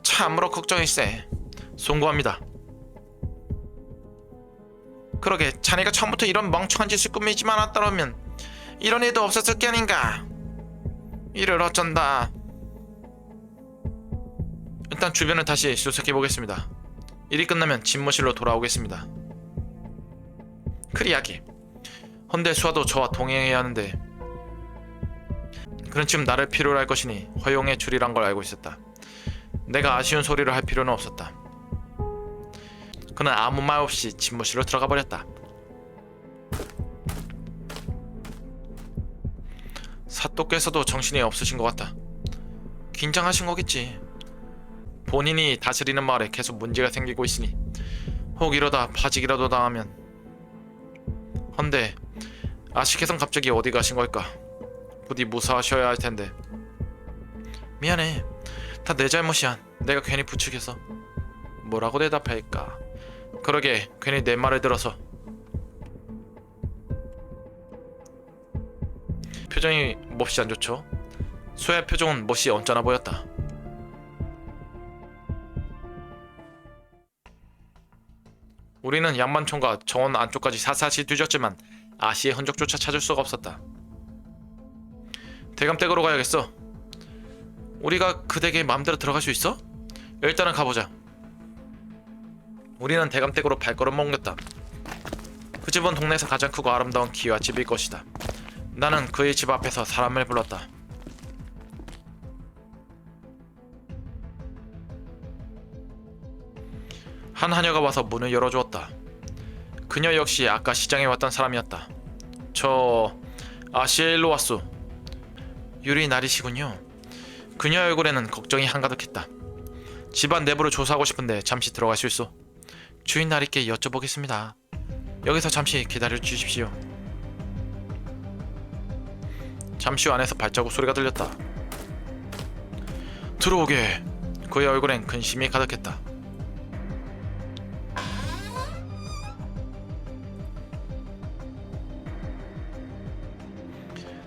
참으로 걱정일세. 송구합니다. 그러게 자네가 처음부터 이런 멍청한 짓을 꾸미지 않았더라면 이런 일도 없었을 게 아닌가. 이를 어쩐다. 일단 주변을 다시 수색해보겠습니다. 일이 끝나면 집무실로 돌아오겠습니다. 그리하게. 헌데 수아도 저와 동행해야 하는데 그는 지금 나를 필요로 할 것이니 허용해 주리란 걸 알고 있었다. 내가 아쉬운 소리를 할 필요는 없었다. 그는 아무 말 없이 집무실로 들어가 버렸다. 사또께서도 정신이 없으신 것 같다. 긴장하신 거겠지. 본인이 다스리는 마을에 계속 문제가 생기고 있으니 혹 이러다 파직이라도 당하면. 헌데 아씨께선 갑자기 어디 가신 걸까? 부디 무사하셔야 할 텐데. 미안해. 다 내 잘못이야. 내가 괜히 부추겨서. 뭐라고 대답할까? 그러게 괜히 내 말을 들어서. 표정이 몹시 안 좋죠. 수아의 표정은 몹시 언짢아 보였다. 우리는 양반총과 정원 안쪽까지 사사시 뒤졌지만 아씨의 흔적조차 찾을 수가 없었다. 대감댁으로 가야겠어. 우리가 그 댁에 마음대로 들어갈 수 있어? 일단은 가보자. 우리는 대감댁으로 발걸음 옮겼다. 그 집은 동네에서 가장 크고 아름다운 기와집일 것이다. 나는 그의 집 앞에서 사람을 불렀다. 한 하녀가 와서 문을 열어주었다. 그녀 역시 아까 시장에 왔던 사람이었다. 저... 아씨의 일로 왔소. 유리 나리시군요. 그녀 얼굴에는 걱정이 한가득했다. 집안 내부를 조사하고 싶은데 잠시 들어갈 수 있소? 주인 나리께 여쭤보겠습니다. 여기서 잠시 기다려 주십시오. 잠시 후 안에서 발자국 소리가 들렸다. 들어오게. 그의 얼굴엔 근심이 가득했다.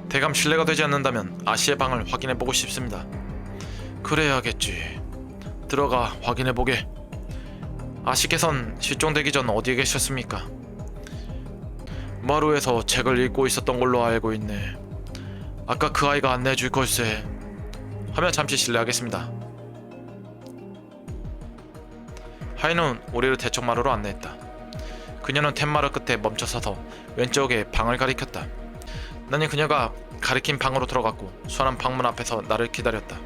대감 실례가 되지 않는다면 아씨의 방을 확인해보고 싶습니다. 그래야겠지. 들어가 확인해보게. 아씨께선 실종되기 전 어디에 계셨습니까? 마루에서 책을 읽고 있었던 걸로 알고 있네. 아까 그 아이가 안내해줄 걸세. 하면 잠시 실례하겠습니다. 하인은 우리를 대청 마루로 안내했다. 그녀는 툇마루 끝에 멈춰서서 왼쪽에 방을 가리켰다. 나는 그녀가 가리킨 방으로 들어갔고 수아는 방문 앞에서 나를 기다렸다.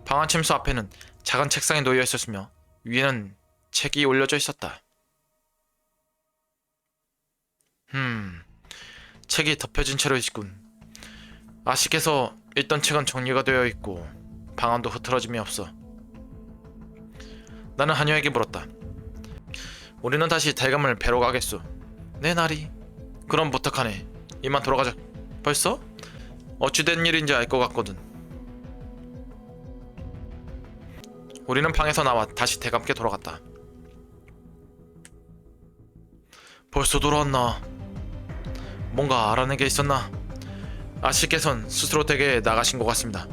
방 안 침수 앞에는 작은 책상이 놓여 있었으며 위에는 책이 올려져 있었다. 책이 덮여진 채로 있군. 아씨께서 읽던 책은 정리가 되어 있고 방안도 흐트러짐이 없어. 나는 하녀에게 물었다. 우리는 다시 대감을 뵈러 가겠소. 네 나리. 그럼 부탁하네. 이만 돌아가자. 벌써? 어찌된 일인지 알 것 같거든. 우리는 방에서 나와 다시 대감께 돌아갔다. 벌써 돌아왔나? 뭔가 알아낸 게 있었나? 아씨께선 스스로 댁에 나가신 것 같습니다.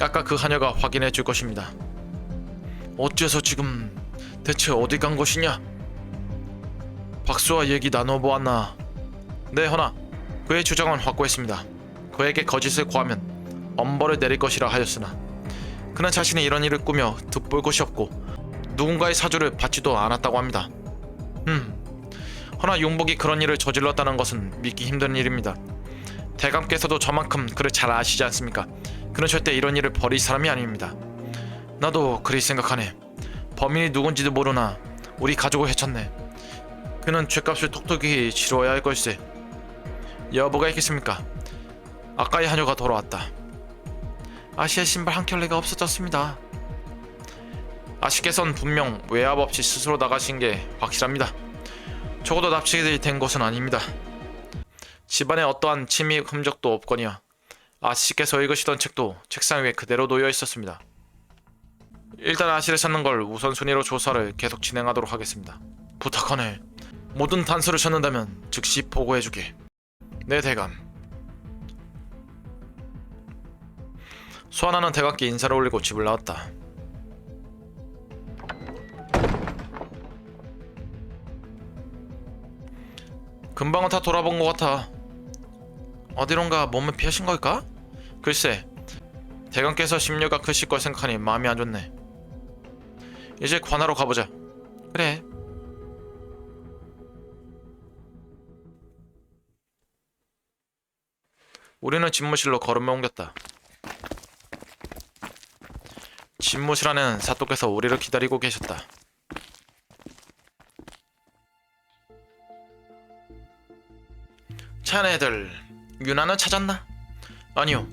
아까 그 하녀가 확인해 줄 것입니다. 어째서 지금 대체 어디 간 것이냐? 박수와 얘기 나눠보았나? 네 허나 그의 주장은 확고했습니다. 그에게 거짓을 고하면 엄벌을 내릴 것이라 하였으나 그는 자신이 이런 일을 꾸며 득볼 것이 없고 누군가의 사주를 받지도 않았다고 합니다. 허나 용복이 그런 일을 저질렀다는 것은 믿기 힘든 일입니다. 대감께서도 저만큼 그를 잘 아시지 않습니까? 그는 절대 이런 일을 벌일 사람이 아닙니다. 나도 그리 생각하네. 범인이 누군지도 모르나 우리 가족을 해쳤네. 그는 죗값을 톡톡히 치러야 할 걸세. 여보가 있겠습니까? 아까의 하녀가 돌아왔다. 아씨의 신발 한 켤레가 없어졌습니다. 아씨께선 분명 외압 없이 스스로 나가신 게 확실합니다. 적어도 납치가 된 것은 아닙니다. 집안에 어떠한 침입 흔적도 없거니와 아씨께서 읽으시던 책도 책상 위에 그대로 놓여 있었습니다. 일단 아씨를 찾는 걸 우선순위로 조사를 계속 진행하도록 하겠습니다. 부탁하네. 모든 단서를 찾는다면 즉시 보고해주게. 네 대감. 수아나는 대감께 인사를 올리고 집을 나왔다. 금방은 다 돌아본 것 같아. 어디론가 몸을 피하신 걸까? 글쎄, 대감께서 심려가 크실 걸 생각하니 마음이 안 좋네. 이제 관하로 가보자. 그래. 우리는 집무실로 걸음을 옮겼다. 집무실 안에는 사또께서 우리를 기다리고 계셨다. 자네들 유나는 찾았나? 아니요.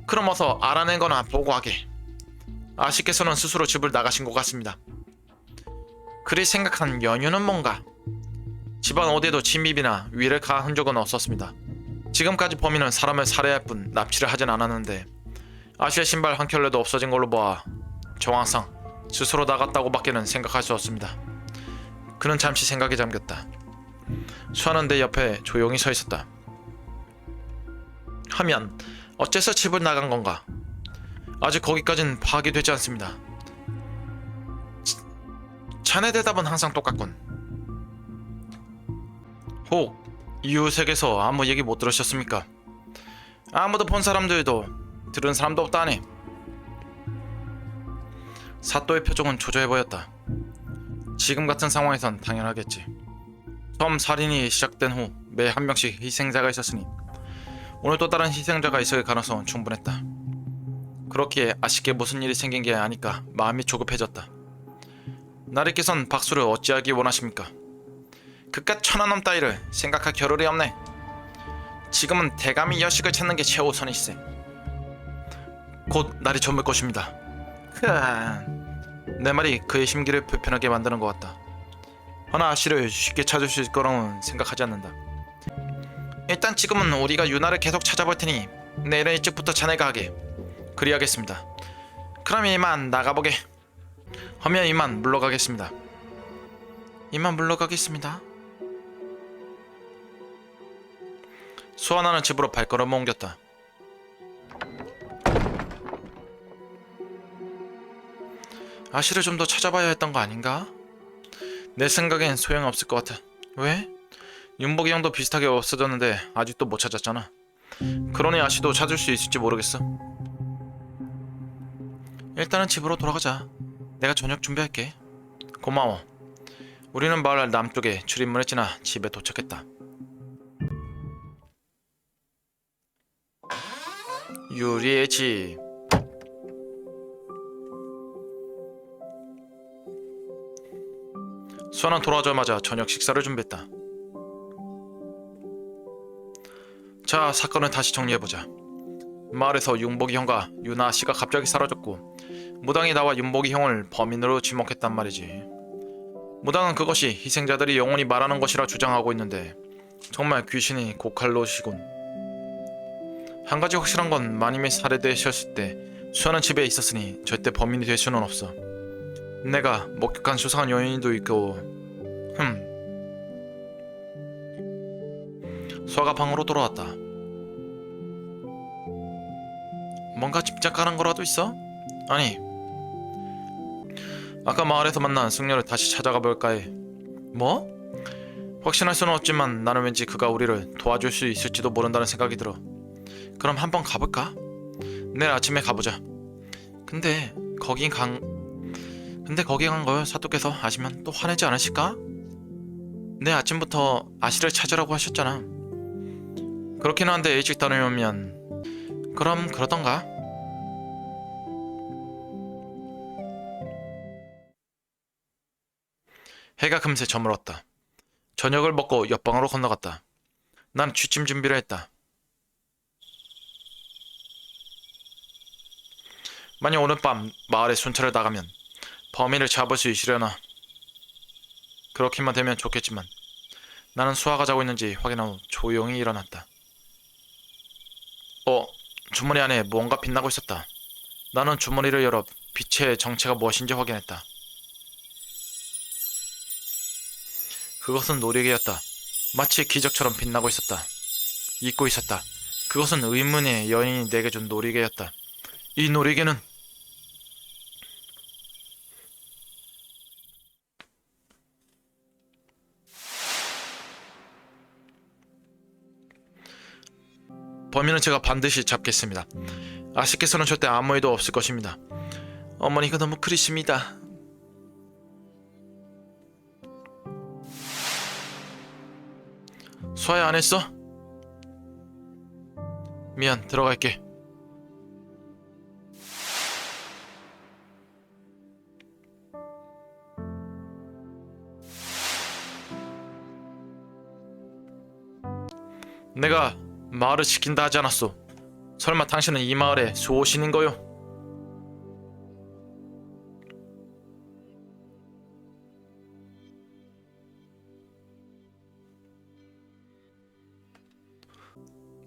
그럼 어서 알아낸 거나 보고하게. 아씨께서는 스스로 집을 나가신 것 같습니다. 그리 생각한 연유는 뭔가? 집안 어디에도 침입이나 위를 가한 흔적은 없었습니다. 지금까지 범인은 사람을 살해할 뿐 납치를 하진 않았는데 아씨의 신발 한 켤레도 없어진 걸로 봐 정황상 스스로 나갔다고 밖에는 생각할 수 없습니다. 그는 잠시 생각에 잠겼다. 수아는 내 옆에 조용히 서 있었다. 하면 어째서 집을 나간 건가? 아직 거기까진 파악이 되지 않습니다. 자네 대답은 항상 똑같군. 혹 이웃에게서 아무 얘기 못 들으셨습니까? 아무도 본 사람들도 들은 사람도 없다네. 사또의 표정은 초조해 보였다. 지금 같은 상황에선 당연하겠지. 처음 살인이 시작된 후 매 한 명씩 희생자가 있었으니 오늘 또 다른 희생자가 있을 가능성은 충분했다. 그렇기에 아쉽게 무슨 일이 생긴 게 아닐까 마음이 조급해졌다. 나리께선 박수를 어찌하기 원하십니까? 그깟 1,000원 따위를 생각할 겨를이 없네. 지금은 대감이 여식을 찾는 게 최우선이세. 곧 날이 저물 것입니다. 내 말이 그의 심기를 불편하게 만드는 것 같다. 허나 아씨를 쉽게 찾을 수 있을 거라고는 생각하지 않는다. 일단 지금은 우리가 유나를 계속 찾아볼 테니 내일은 일찍부터 자네가 하게. 그리하겠습니다. 그럼 이만 나가보게. 하며 이만 물러가겠습니다. 이만 물러가겠습니다. 수아나는 집으로 발걸음을 옮겼다. 아씨를 좀 더 찾아봐야 했던 거 아닌가? 내 생각엔 소용없을 것 같아. 왜? 윤복이 형도 비슷하게 없어졌는데 아직도 못 찾았잖아. 그러니 아씨도 찾을 수 있을지 모르겠어. 일단은 집으로 돌아가자. 내가 저녁 준비할게. 고마워. 우리는 마을 남쪽에 출입문을 지나 집에 도착했다. 유리의 집. 수아는 돌아오자마자 저녁 식사를 준비했다. 자, 사건을 다시 정리해보자. 마을에서 윤복이 형과 유나 씨가 갑자기 사라졌고 무당이 나와 윤복이 형을 범인으로 지목했단 말이지. 무당은 그것이 희생자들이 영혼이 말하는 것이라 주장하고 있는데 정말 귀신이 고칼로시군. 한 가지 확실한 건 마님이 살해되셨을 때 수아는 집에 있었으니 절대 범인이 될 수는 없어. 내가 목격한 수상한 요인도 있고. 수아가 방으로 돌아왔다. 뭔가 집착하는 거라도 있어? 아니, 아까 마을에서 만난 승려를 다시 찾아가 볼까 해. 뭐? 확신할 수는 없지만 나는 왠지 그가 우리를 도와줄 수 있을지도 모른다는 생각이 들어. 그럼 한번 가볼까? 내일 아침에 가보자. 근데 거기 간 걸 사또께서 아시면 또 화내지 않으실까? 내일 아침부터 아씨를 찾으라고 하셨잖아. 그렇긴 한데 일찍 다녀오면. 그럼 그러던가. 해가 금세 저물었다. 저녁을 먹고 옆방으로 건너갔다. 난 취침 준비를 했다. 만약 오늘 밤 마을에 순찰을 나가면 범인을 잡을 수 있으려나. 그렇게만 되면 좋겠지만 나는 수아가 자고 있는지 확인한 후 조용히 일어났다. 주머니 안에 무언가 빛나고 있었다. 나는 주머니를 열어 빛의 정체가 무엇인지 확인했다. 그것은 놀이개였다. 마치 기적처럼 빛나고 있었다. 잊고 있었다. 그것은 의문의 여인이 내게 준 놀이개였다. 이 놀이개는 범인은 제가 반드시 잡겠습니다. 아씨께서는 절대 아무 일도 없을 것입니다. 어머니가 너무 그리십니다. 수아야, 안 했어? 미안, 들어갈게. 내가 마을을 지킨다 하지 않았소? 설마 당신은 이 마을의 수호신인 거요?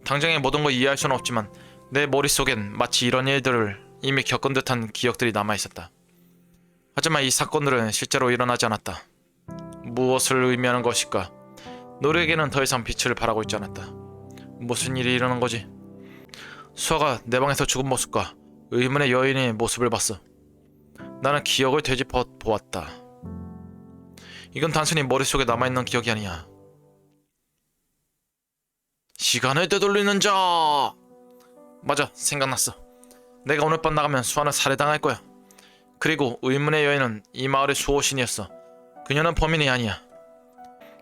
당장의 모든 걸 이해할 수는 없지만 내 머릿속엔 마치 이런 일들을 이미 겪은 듯한 기억들이 남아있었다. 하지만 이 사건들은 실제로 일어나지 않았다. 무엇을 의미하는 것일까? 노르에게는 더 이상 빛을 발하고 있지 않았다. 무슨 일이 일어난 거지? 수아가 내 방에서 죽은 모습과 의문의 여인의 모습을 봤어. 나는 기억을 되짚어 보았다. 이건 단순히 머릿속에 남아있는 기억이 아니야. 시간을 되돌리는 자! 맞아, 생각났어. 내가 오늘 밤 나가면 수아는 살해당할 거야. 그리고 의문의 여인은 이 마을의 수호신이었어. 그녀는 범인이 아니야.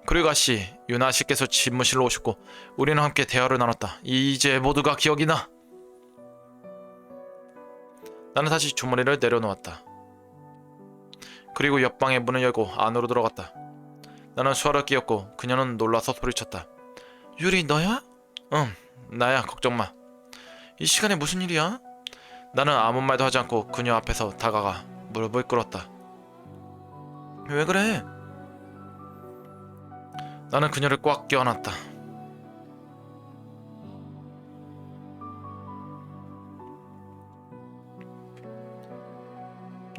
그리고 아씨, 유나 아씨께서 집무실로 오셨고 우리는 함께 대화를 나눴다. 이제 모두가 기억이 나. 나는 다시 주머니를 내려놓았다. 그리고 옆방의 문을 열고 안으로 들어갔다. 나는 수아를 끼었고 그녀는 놀라서 소리쳤다. 유리, 너야? 응, 나야. 걱정 마. 이 시간에 무슨 일이야? 나는 아무 말도 하지 않고 그녀 앞에서 다가가 무릎을 꿇었다. 왜 그래? 나는 그녀를 꽉 껴안았다.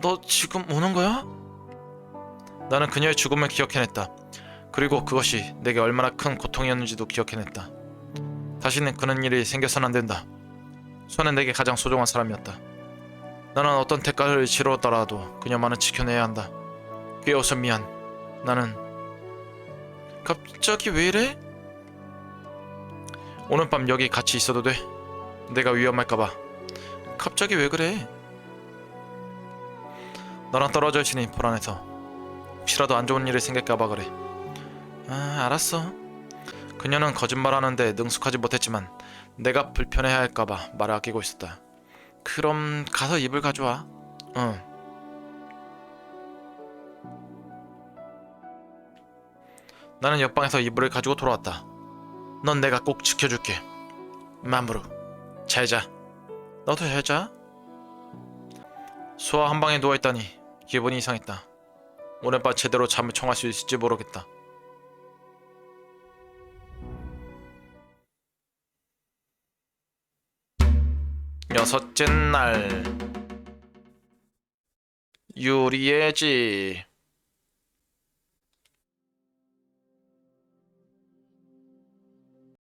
너 지금 우는 거야? 나는 그녀의 죽음을 기억해냈다. 그리고 그것이 내게 얼마나 큰 고통이었는지도 기억해냈다. 다시는 그런 일이 생겨서는 안 된다. 수아는 내게 가장 소중한 사람이었다. 나는 어떤 대가를 치르더라도 그녀만은 지켜내야 한다. 깨어서 미안. 나는... 갑자기 왜 이래? 오늘 밤 여기 같이 있어도 돼? 내가 위험할까봐. 갑자기 왜 그래? 너랑 떨어져 있으니 불안해서. 혹시라도 안 좋은 일이 생길까봐 그래. 아, 알았어. 그녀는 거짓말하는데 능숙하지 못했지만 내가 불편해할까봐 말을 아끼고 있었다. 그럼 가서 이불 가져와. 응. 나는 옆방에서 이불을 가지고 돌아왔다. 넌 내가 꼭 지켜줄게. 맘으로. 잘 자. 너도 잘 자. 수아 한 방에 누워있다니 기분이 이상했다. 오늘 밤 제대로 잠을 청할 수 있을지 모르겠다. 여섯째 날. 유리의 집.